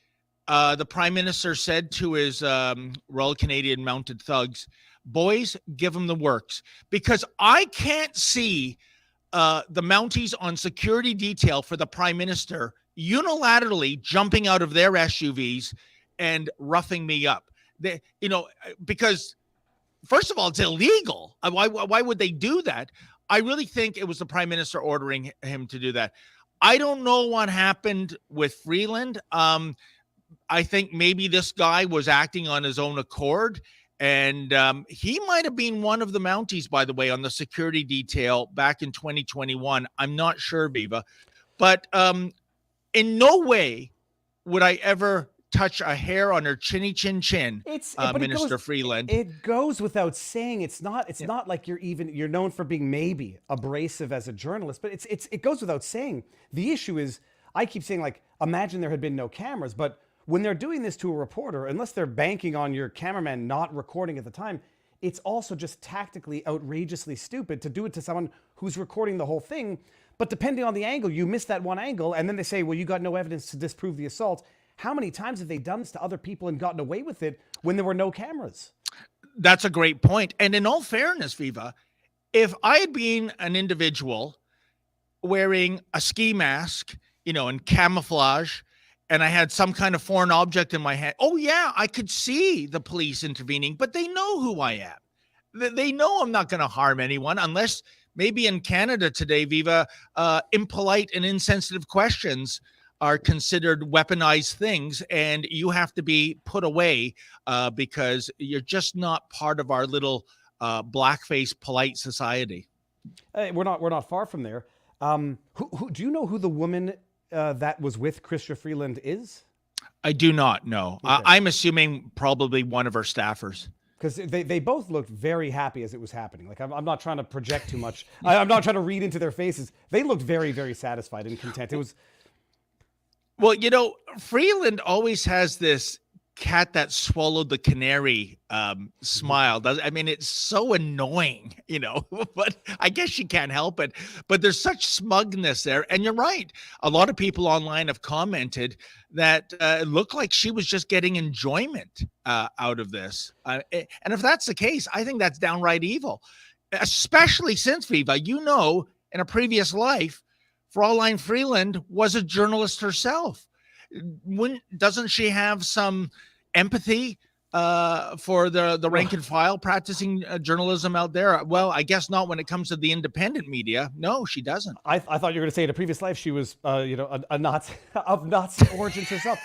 the Prime Minister said to his Royal Canadian Mounted Thugs, boys, give them the works. Because I can't see the Mounties on security detail for the Prime Minister unilaterally jumping out of their SUVs and roughing me up. Because first of all, it's illegal. Why would they do that? I really think it was the Prime Minister ordering him to do that. I don't know what happened with Freeland. I think maybe this guy was acting on his own accord, and he might have been one of the Mounties, by the way, on the security detail back in 2021. I'm not sure, Viva, but in no way would I ever touch a hair on her chinny chin chin, Minister Freeland. It goes without saying. It's not like you're known for being maybe abrasive as a journalist, but it goes without saying. The issue is, I keep saying, like, imagine there had been no cameras, but when they're doing this to a reporter, unless they're banking on your cameraman not recording at the time, it's also just tactically outrageously stupid to do it to someone who's recording the whole thing. But depending on the angle, you miss that one angle, and then they say, well, you got no evidence to disprove the assault. How many times have they done this to other people and gotten away with it when there were no cameras? That's a great point. And in all fairness, Viva, if I had been an individual wearing a ski mask, in camouflage, and I had some kind of foreign object in my hand, oh yeah, I could see the police intervening, but they know who I am. They know I'm not going to harm anyone, unless maybe in Canada today, Viva, impolite and insensitive questions are considered weaponized things, and you have to be put away because you're just not part of our little blackface polite society. We're not far from there. Who do you know who the woman that was with Chrystia Freeland is? I do not know. Okay. I'm assuming probably one of her staffers. Because they both looked very happy as it was happening. Like, I'm not trying to project too much. I'm not trying to read into their faces. They looked very, very satisfied and content. It was... Well, you know, Freeland always has this cat that swallowed the canary smile. I mean, it's so annoying, you know, but I guess she can't help it. But there's such smugness there. And you're right. A lot of people online have commented that it looked like she was just getting enjoyment out of this. And if that's the case, I think that's downright evil, especially since, Viva, you know, in a previous life, Fraulein Freeland was a journalist herself. Doesn't she have some empathy for the rank and file practicing journalism out there? Well, I guess not when it comes to the independent media. No, she doesn't. I thought you were going to say in a previous life she was, you know, a Nazi of Nazi origins herself.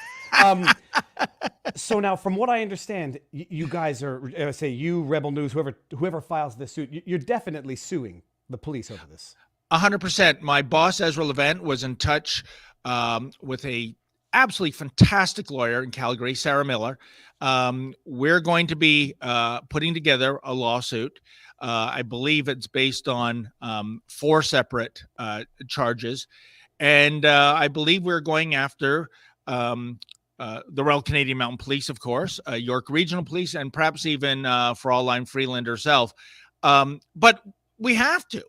So now, from what I understand, you guys are, say you, Rebel News, whoever files this suit, you're definitely suing the police over this. 100%. My boss, Ezra Levant, was in touch with a absolutely fantastic lawyer in Calgary, Sarah Miller. We're going to be putting together a lawsuit. I believe it's based on 4 separate charges. And I believe we're going after the Royal Canadian Mounted Police, of course, York Regional Police, and perhaps even Fraulein Freeland herself. But we have to.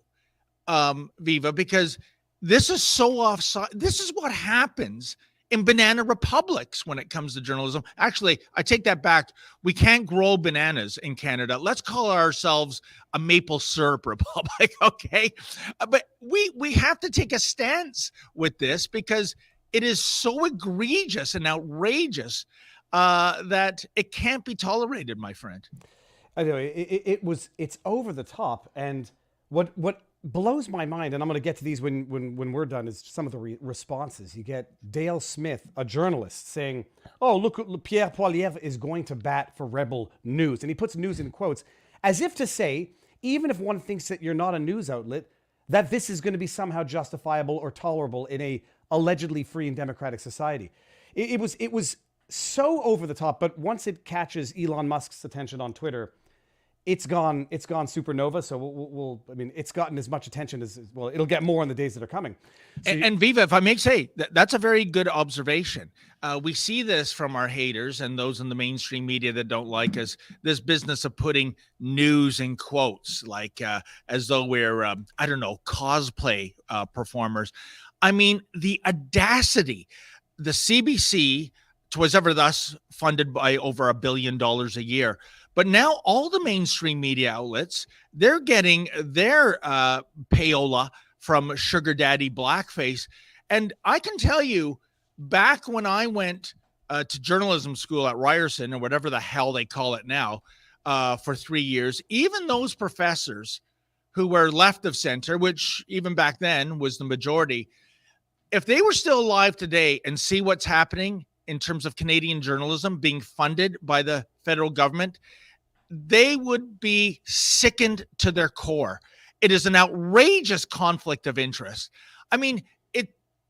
Viva, because this is so offside. This is what happens in banana republics when it comes to journalism. Actually, I take that back. We can't grow bananas in Canada. Let's call ourselves a maple syrup republic, okay? But we have to take a stance with this because it is so egregious and outrageous that it can't be tolerated, my friend. I know it's over the top, and what blows my mind, and I'm going to get to these when we're done, is some of the responses. You get Dale Smith, a journalist, saying, oh, look, Pierre Poilievre is going to bat for Rebel News. And he puts news in quotes, as if to say, even if one thinks that you're not a news outlet, that this is going to be somehow justifiable or tolerable in a allegedly free and democratic society. It was so over the top, but once it catches Elon Musk's attention on Twitter, it's gone supernova. So I mean, it's gotten as much attention as, well, it'll get more in the days that are coming. So and Viva, if I may say, that's a very good observation. We see this from our haters and those in the mainstream media that don't like us, this business of putting news in quotes, like as though we're, I don't know, cosplay performers. I mean, the audacity, the CBC was ever thus funded by over $1 billion a year. But now all the mainstream media outlets, they're getting their payola from sugar daddy blackface. And I can tell you, back when I went to journalism school at Ryerson, or whatever the hell they call it now, for 3 years, even those professors who were left of center, which even back then was the majority, if they were still alive today and see what's happening in terms of Canadian journalism being funded by the federal government, they would be sickened to their core. It is an outrageous conflict of interest. I mean,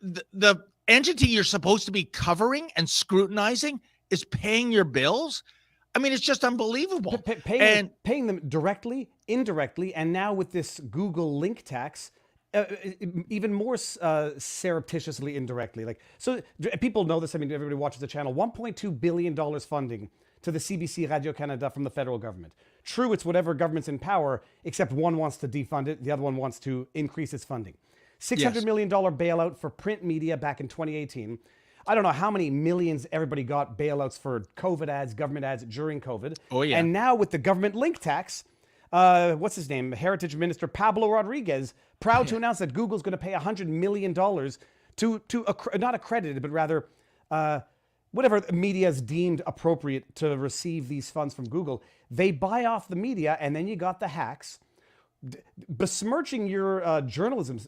the entity you're supposed to be covering and scrutinizing is paying your bills. I mean, it's just unbelievable. Paying them directly, indirectly, and now with this Google link tax, even more surreptitiously indirectly. Like, so people know this. I mean, everybody watches the channel. $1.2 billion funding to the CBC Radio-Canada from the federal government. True, it's whatever government's in power, except one wants to defund it, the other one wants to increase its funding. $600 million bailout for print media back in 2018. I don't know how many millions everybody got bailouts for COVID ads, government ads during COVID. Oh, yeah. And now with the government link tax, what's his name? Heritage Minister Pablo Rodriguez, proud to announce that Google's going to pay $100 million to not accredited, but rather whatever media is deemed appropriate to receive these funds from Google. They buy off the media, and then you got the hacks besmirching your journalism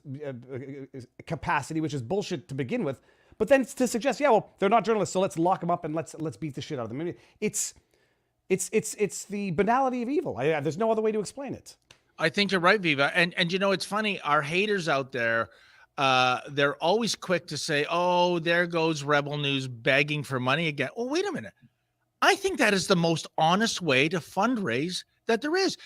capacity, which is bullshit to begin with. But then to suggest, yeah, well, they're not journalists, so let's lock them up and let's beat the shit out of them. I mean, it's the banality of evil. There's no other way to explain it. I think you're right, Viva. And you know, it's funny. Our haters out there, they're always quick to say, oh, there goes Rebel News begging for money again. Oh, wait a minute. I think that is the most honest way to fundraise that there is.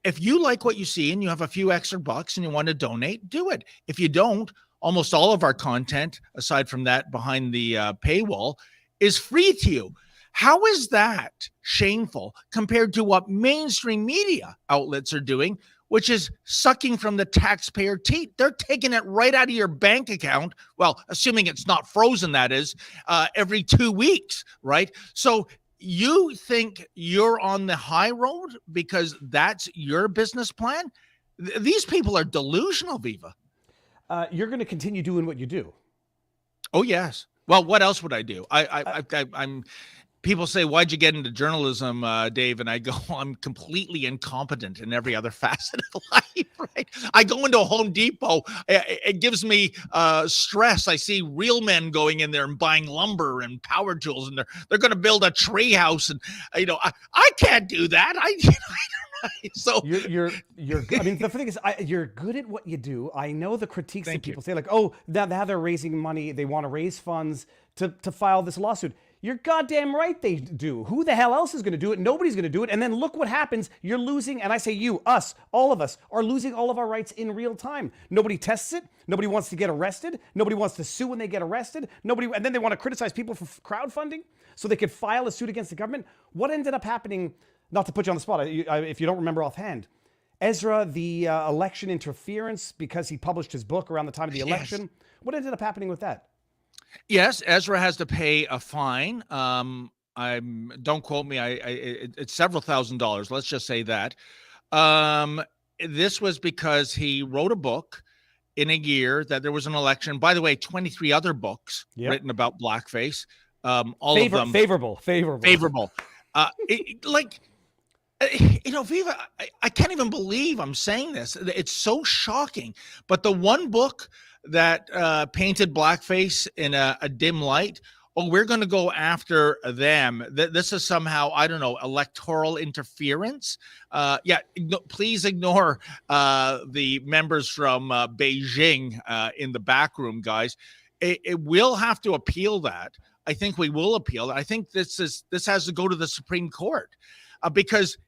If you like what you see and you have a few extra bucks and you want to donate, do it. If you don't, almost all of our content, aside from that behind the paywall, is free to you. How is that shameful compared to what mainstream media outlets are doing, which is sucking from the taxpayer teat? They're taking it right out of your bank account. Well, assuming it's not frozen, that is, every 2 weeks, right? So you think you're on the high road because that's your business plan? These people are delusional, Viva. You're going to continue doing what you do. Oh, yes. Well, what else would I do? I'm. People say, "Why'd you get into journalism, Dave?" And I go, "I'm completely incompetent in every other facet of life." Right? I go into a Home Depot. It gives me stress. I see real men going in there and buying lumber and power tools, and they're going to build a tree house, and I can't do that. So you're I mean, the thing is, you're good at what you do. I know the critiques that people say, like, oh, now they're raising money. They want to raise funds to file this lawsuit. You're goddamn right they do. Who the hell else is going to do it? Nobody's going to do it. And then look what happens. You're losing, and I say you, us, all of us are losing all of our rights in real time. Nobody tests it. Nobody wants to get arrested. Nobody wants to sue when they get arrested. And then they want to criticize people for crowdfunding so they could file a suit against the government. What ended up happening, not to put you on the spot, if you don't remember offhand, Ezra, the election interference, because he published his book around the time of the election. What ended up happening with that? Yes, Ezra has to pay a fine. Don't quote me. It's several $1,000s. Let's just say that. This was because he wrote a book in a year that there was an election. By the way, 23 other books written about blackface. All of them favorable. Viva, I can't even believe I'm saying this. It's so shocking. But the one book that painted blackface in a dim light, we're going to go after them. This is somehow, I don't know, electoral interference. Please ignore the members from Beijing in the back room, guys. It will have to appeal that. I think we will appeal. I think this has to go to the Supreme Court because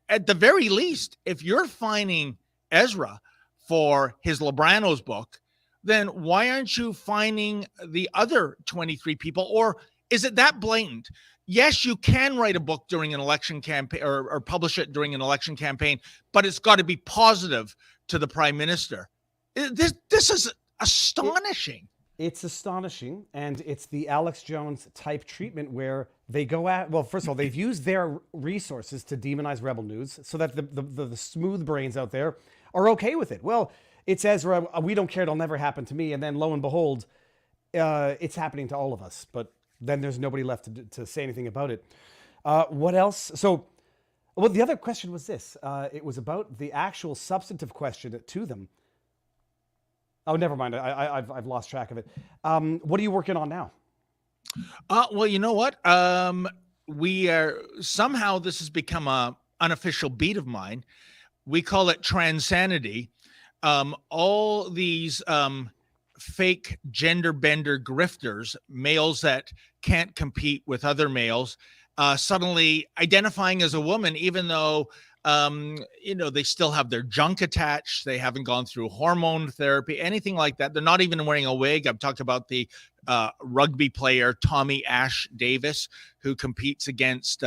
at the very least, if you're fining Ezra for his Libranos book, then why aren't you fining the other 23 people? Or is it that blatant? Yes, you can write a book during an election campaign or publish it during an election campaign, but it's got to be positive to the prime minister. This is astonishing. It's astonishing, and it's the Alex Jones type treatment where they go at, well, first of all, they've used their resources to demonize Rebel News so that the smooth brains out there are okay with it. Well, it's Ezra, we don't care, it'll never happen to me, and then lo and behold, it's happening to all of us, but then there's nobody left to say anything about it. What else? So, well, the other question was this. It was about the actual substantive question to them. Oh, never mind. I've lost track of it. What are you working on now? Well, you know what? We are somehow this has become a unofficial beat of mine. We call it Trans-sanity. All these fake gender bender grifters, males that can't compete with other males, suddenly identifying as a woman, even though they still have their junk attached. They haven't gone through hormone therapy, anything like that. They're not even wearing a wig. I've talked about the rugby player, Tommy Ash Davis, who competes against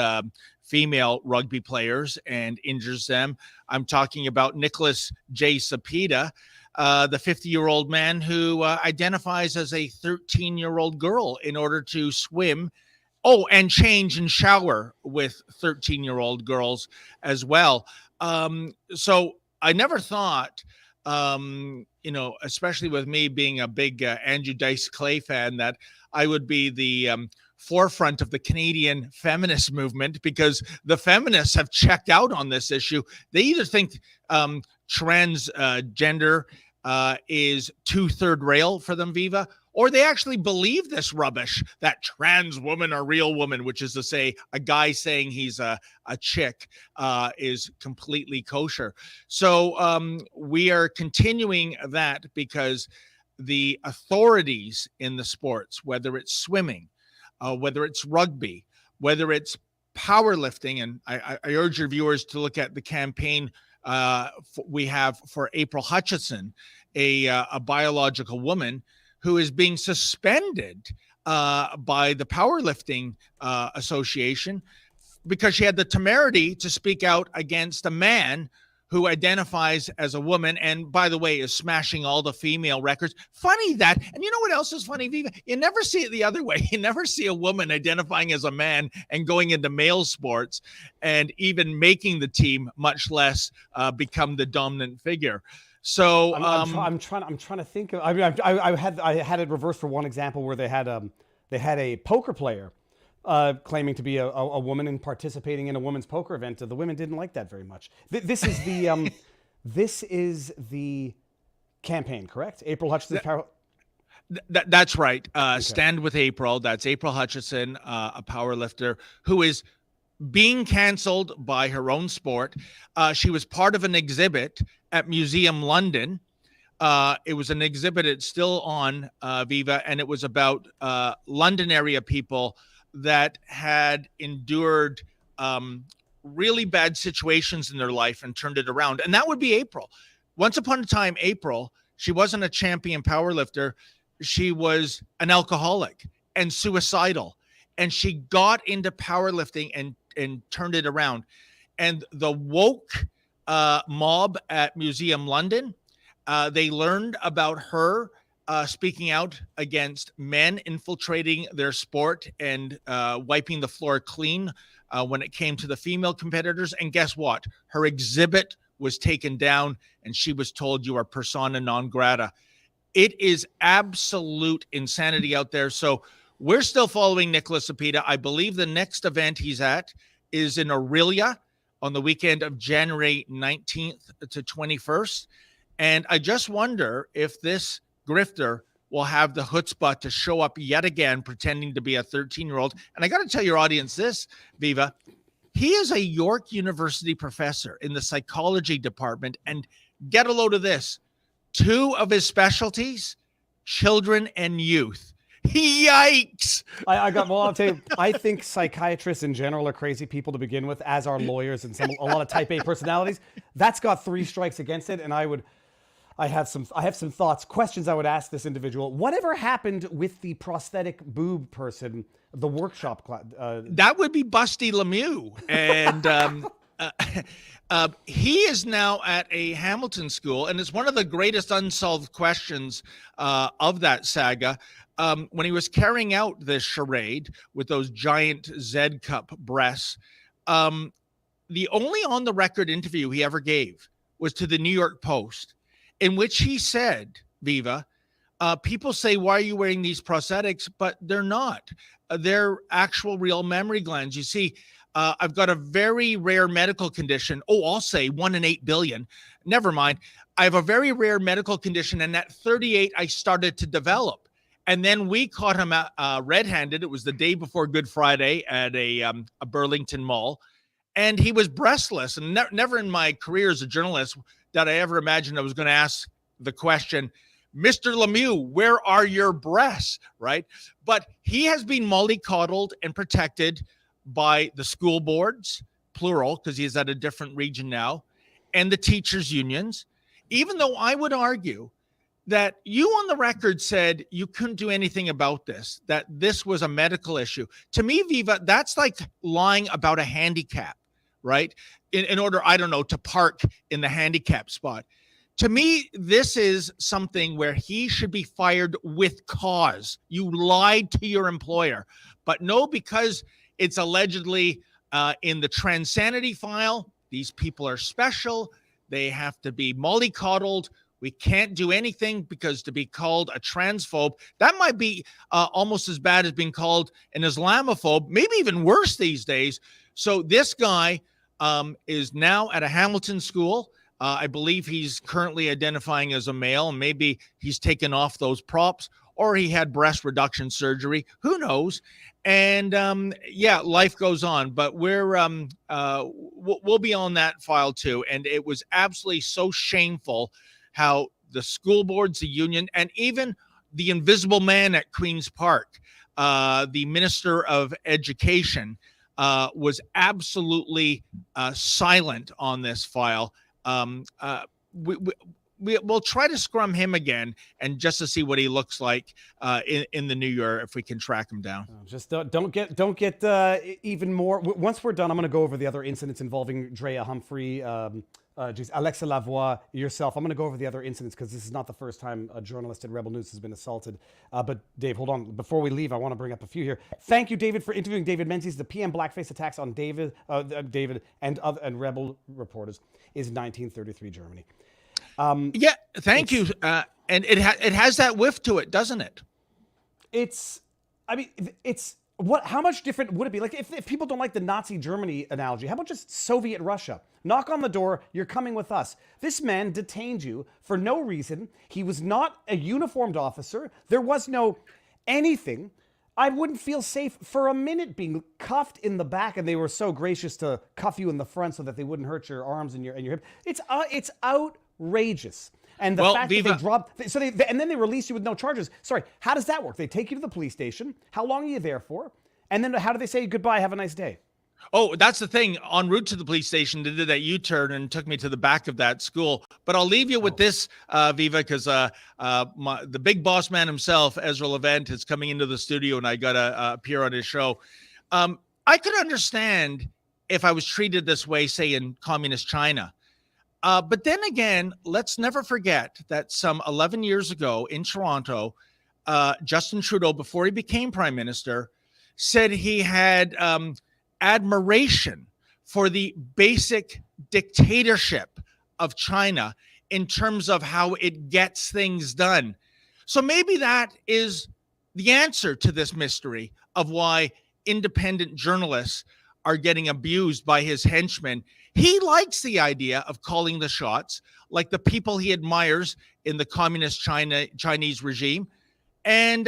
female rugby players and injures them. I'm talking about Nicholas J. Sapita, the 50-year-old man who identifies as a 13-year-old girl in order to swim. Oh, and change and shower with 13-year-old girls as well. So I never thought, especially with me being a big Andrew Dice Clay fan, that I would be the forefront of the Canadian feminist movement, because the feminists have checked out on this issue. They either think transgender is too third rail for them, Viva, or they actually believe this rubbish that trans women are real women, which is to say a guy saying he's a chick is completely kosher. So we are continuing that because the authorities in the sports, whether it's swimming, whether it's rugby, whether it's powerlifting, and I urge your viewers to look at the campaign we have for April Hutchinson, a biological woman who is being suspended by the Powerlifting Association because she had the temerity to speak out against a man who identifies as a woman, and by the way, is smashing all the female records. Funny that, and you know what else is funny, Viva? You never see it the other way. You never see a woman identifying as a man and going into male sports and even making the team, much less become the dominant figure. So I'm trying to think of. I mean, I had it reversed for one example where they had a poker player claiming to be a woman and participating in a women's poker event. The women didn't like that very much. This is the campaign, correct? April Hutchinson. That's right. Okay. Stand with April. That's April Hutchinson, a power lifter who is being canceled by her own sport. She was part of an exhibit at Museum London. It was an exhibit. It's still on, Viva, and it was about London area people that had endured really bad situations in their life and turned it around. And that would be April. Once upon a time, April, she wasn't a champion powerlifter. She was an alcoholic and suicidal. And she got into powerlifting and turned it around. And the woke mob at Museum London, they learned about her speaking out against men infiltrating their sport and wiping the floor clean when it came to the female competitors. And guess what? Her exhibit was taken down and she was told, you are persona non grata. It is absolute insanity out there. So we're still following Nicholas Zepeda. I believe the next event he's at is in Aurelia on the weekend of January 19th to 21st. And I just wonder if this grifter will have the chutzpah to show up yet again pretending to be a 13-year-old. And I got to tell your audience this, Viva. He is a York University professor in the psychology department. And get a load of this. 2 of his specialties, children and youth. Yikes. I'll tell you, I think psychiatrists in general are crazy people to begin with, as are lawyers and a lot of type A personalities. That's got 3 strikes against it. And I have some thoughts, questions I would ask this individual. Whatever happened with the prosthetic boob person, the workshop class? That would be Busty Lemieux. And he is now at a Hamilton school, and it's one of the greatest unsolved questions of that saga. When he was carrying out this charade with those giant Z cup breasts, the only on-the-record interview he ever gave was to the New York Post, in which he said, Viva, people say, why are you wearing these prosthetics? But they're not. They're actual real mammary glands. You see, I've got a very rare medical condition. Oh, I'll say 1 in 8 billion. Never mind. I have a very rare medical condition, and at 38, I started to develop. And then we caught him red-handed. It was the day before Good Friday at a Burlington mall, and he was breastless. And never in my career as a journalist that I ever imagined I was going to ask the question, Mr. Lemieux, where are your breasts, right? But he has been mollycoddled and protected by the school boards, plural, because he's at a different region now, and the teachers' unions, even though I would argue that you on the record said you couldn't do anything about this, that this was a medical issue. To me, Viva, that's like lying about a handicap, right? In order, I don't know, to park in the handicap spot. To me, this is something where he should be fired with cause. You lied to your employer. But no, because it's allegedly in the Trans-sanity file, these people are special. They have to be mollycoddled. We can't do anything because to be called a transphobe, that might be almost as bad as being called an Islamophobe, maybe even worse these days. So this guy is now at a Hamilton school. I believe he's currently identifying as a male, and maybe he's taken off those props, or he had breast reduction surgery. Who knows? And yeah, life goes on. But we'll be on that file too. And it was absolutely so shameful how the school boards, the union, and even the invisible man at Queen's Park the Minister of Education, was absolutely silent on this file. We'll try to scrum him again, and just to see what he looks like in the new year, if we can track him down. Just don't get even more. Once we're done, I'm going to go over the other incidents involving Drea Humphrey, Alexa Lavoie, yourself. I'm going to go over the other incidents because this is not the first time a journalist at Rebel News has been assaulted. But Dave, hold on. Before we leave, I want to bring up a few here. Thank you, David, for interviewing David Menzies. The PM blackface attacks on David and Rebel reporters is 1933 Germany. Yeah, thank you. And it has that whiff to it, doesn't it? How much different would it be? Like if people don't like the Nazi Germany analogy, how about just Soviet Russia? Knock on the door, you're coming with us. This man detained you for no reason. He was not a uniformed officer. There was no anything. I wouldn't feel safe for a minute being cuffed in the back, and they were so gracious to cuff you in the front so that they wouldn't hurt your arms and your hip. It's outrageous. And the fact that they dropped, and then they release you with no charges. Sorry, how does that work? They take you to the police station. How long are you there for? And then how do they say goodbye? Have a nice day. Oh, that's the thing. En route to the police station, they did that U-turn and took me to the back of that school. But I'll leave you with this, Viva, because the big boss man himself, Ezra Levant, is coming into the studio, and I got to appear on his show. I could understand if I was treated this way, say, in communist China. But then again, let's never forget that some 11 years ago in Toronto, Justin Trudeau, before he became prime minister, said he had admiration for the basic dictatorship of China in terms of how it gets things done. So maybe that is the answer to this mystery of why independent journalists are getting abused by his henchmen. He likes the idea of calling the shots, like the people he admires in the communist Chinese regime. And,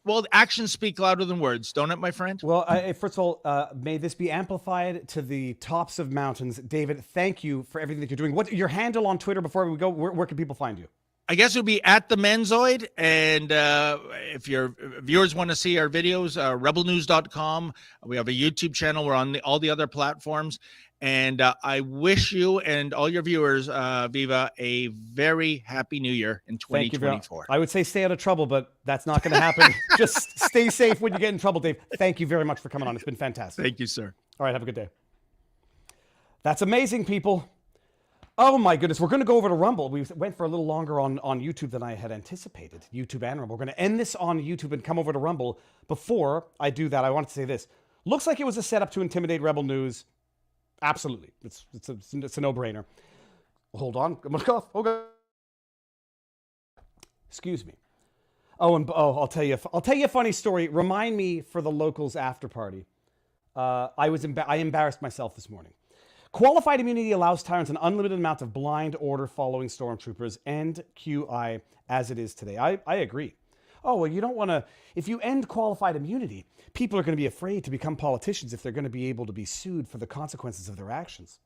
well, actions speak louder than words, don't it, my friend? Well, first of all, may this be amplified to the tops of mountains. David, thank you for everything that you're doing. What's your handle on Twitter before we go? Where can people find you? I guess it would be at the Menzoid. And if your viewers want to see our videos, rebelnews.com. We have a YouTube channel. We're on all the other platforms. And I wish you and all your viewers, Viva, a very happy new year in 2024. I would say stay out of trouble, but that's not going to happen. Just stay safe when you get in trouble, Dave. Thank you very much for coming on. It's been fantastic. Thank you, sir. All right, have a good day. That's amazing, people. Oh, my goodness. We're going to go over to Rumble. We went for a little longer on YouTube than I had anticipated. YouTube and Rumble. We're going to end this on YouTube and come over to Rumble. Before I do that, I want to say this. Looks like it was a setup to intimidate Rebel News. Absolutely. It's a no-brainer. Hold on. I'm going to cough. Okay. Excuse me. I'll tell you a funny story. Remind me for the locals after party. I embarrassed myself this morning. Qualified immunity allows tyrants an unlimited amount of blind order following stormtroopers and QI as it is today. I agree. Oh, well, you don't want to, if you end qualified immunity, people are going to be afraid to become politicians if they're going to be able to be sued for the consequences of their actions.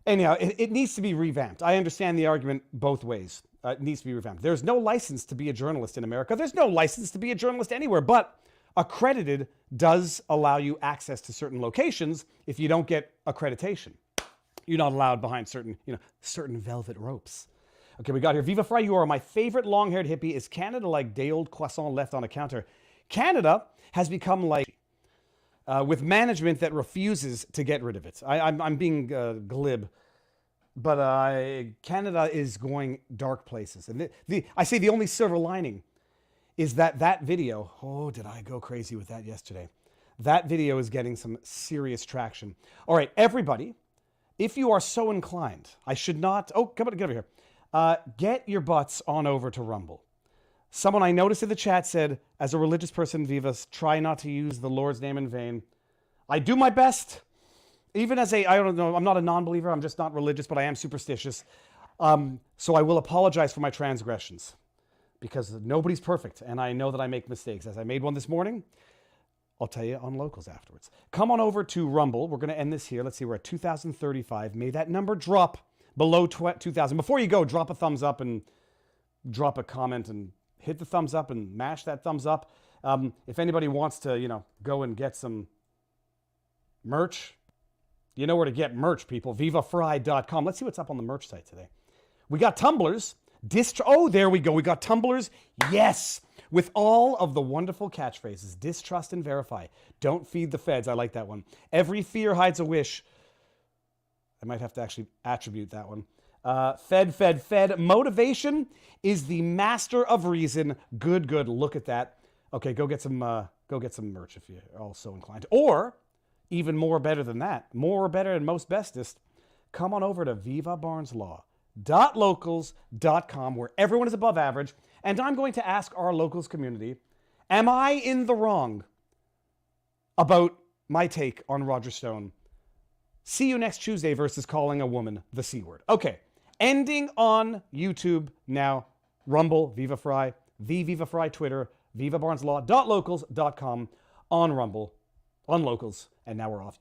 Anyhow, it needs to be revamped. I understand the argument both ways. It needs to be revamped. There's no license to be a journalist in America. There's no license to be a journalist anywhere, but accredited does allow you access to certain locations if you don't get accreditation. You're not allowed behind certain velvet ropes. Okay, we got here. Viva Fry, you are my favorite long-haired hippie. Is Canada like day-old croissant left on a counter? Canada has become like with management that refuses to get rid of it. I'm being glib, but Canada is going dark places. And I say the only silver lining is that video. Oh, did I go crazy with that yesterday? That video is getting some serious traction. All right, everybody, if you are so inclined, I should not. Oh, come on, get over here. Get your butts on over to Rumble. Someone I noticed in the chat said, as a religious person, Vivas, try not to use the Lord's name in vain. I do my best. Even as I don't know, I'm not a non-believer. I'm just not religious, but I am superstitious. So I will apologize for my transgressions because nobody's perfect. And I know that I make mistakes. As I made one this morning, I'll tell you on locals afterwards. Come on over to Rumble. We're going to end this here. Let's see. We're at 2,035. May that number drop below 2,000. Before you go, drop a thumbs up and drop a comment and hit the thumbs up and mash that thumbs up. If anybody wants to, go and get some merch, you know where to get merch, people. VivaFry.com. Let's see what's up on the merch site today. We got tumblers. Oh, there we go. We got tumblers. Yes. With all of the wonderful catchphrases. Distrust and verify. Don't feed the feds. I like that one. Every fear hides a wish. I might have to actually attribute that one. Fed. Motivation is the master of reason. Good. Look at that. Okay, go get some merch if you're all so inclined. Or, even more better than that, more better and most bestest, come on over to vivabarneslaw.locals.com, where everyone is above average. And I'm going to ask our locals community, am I in the wrong about my take on Roger Stone? See you next Tuesday versus calling a woman the C word. Okay, ending on YouTube now. Rumble, Viva Fry, the Viva Fry Twitter, vivabarneslaw.locals.com, on Rumble, on Locals, and now we're off.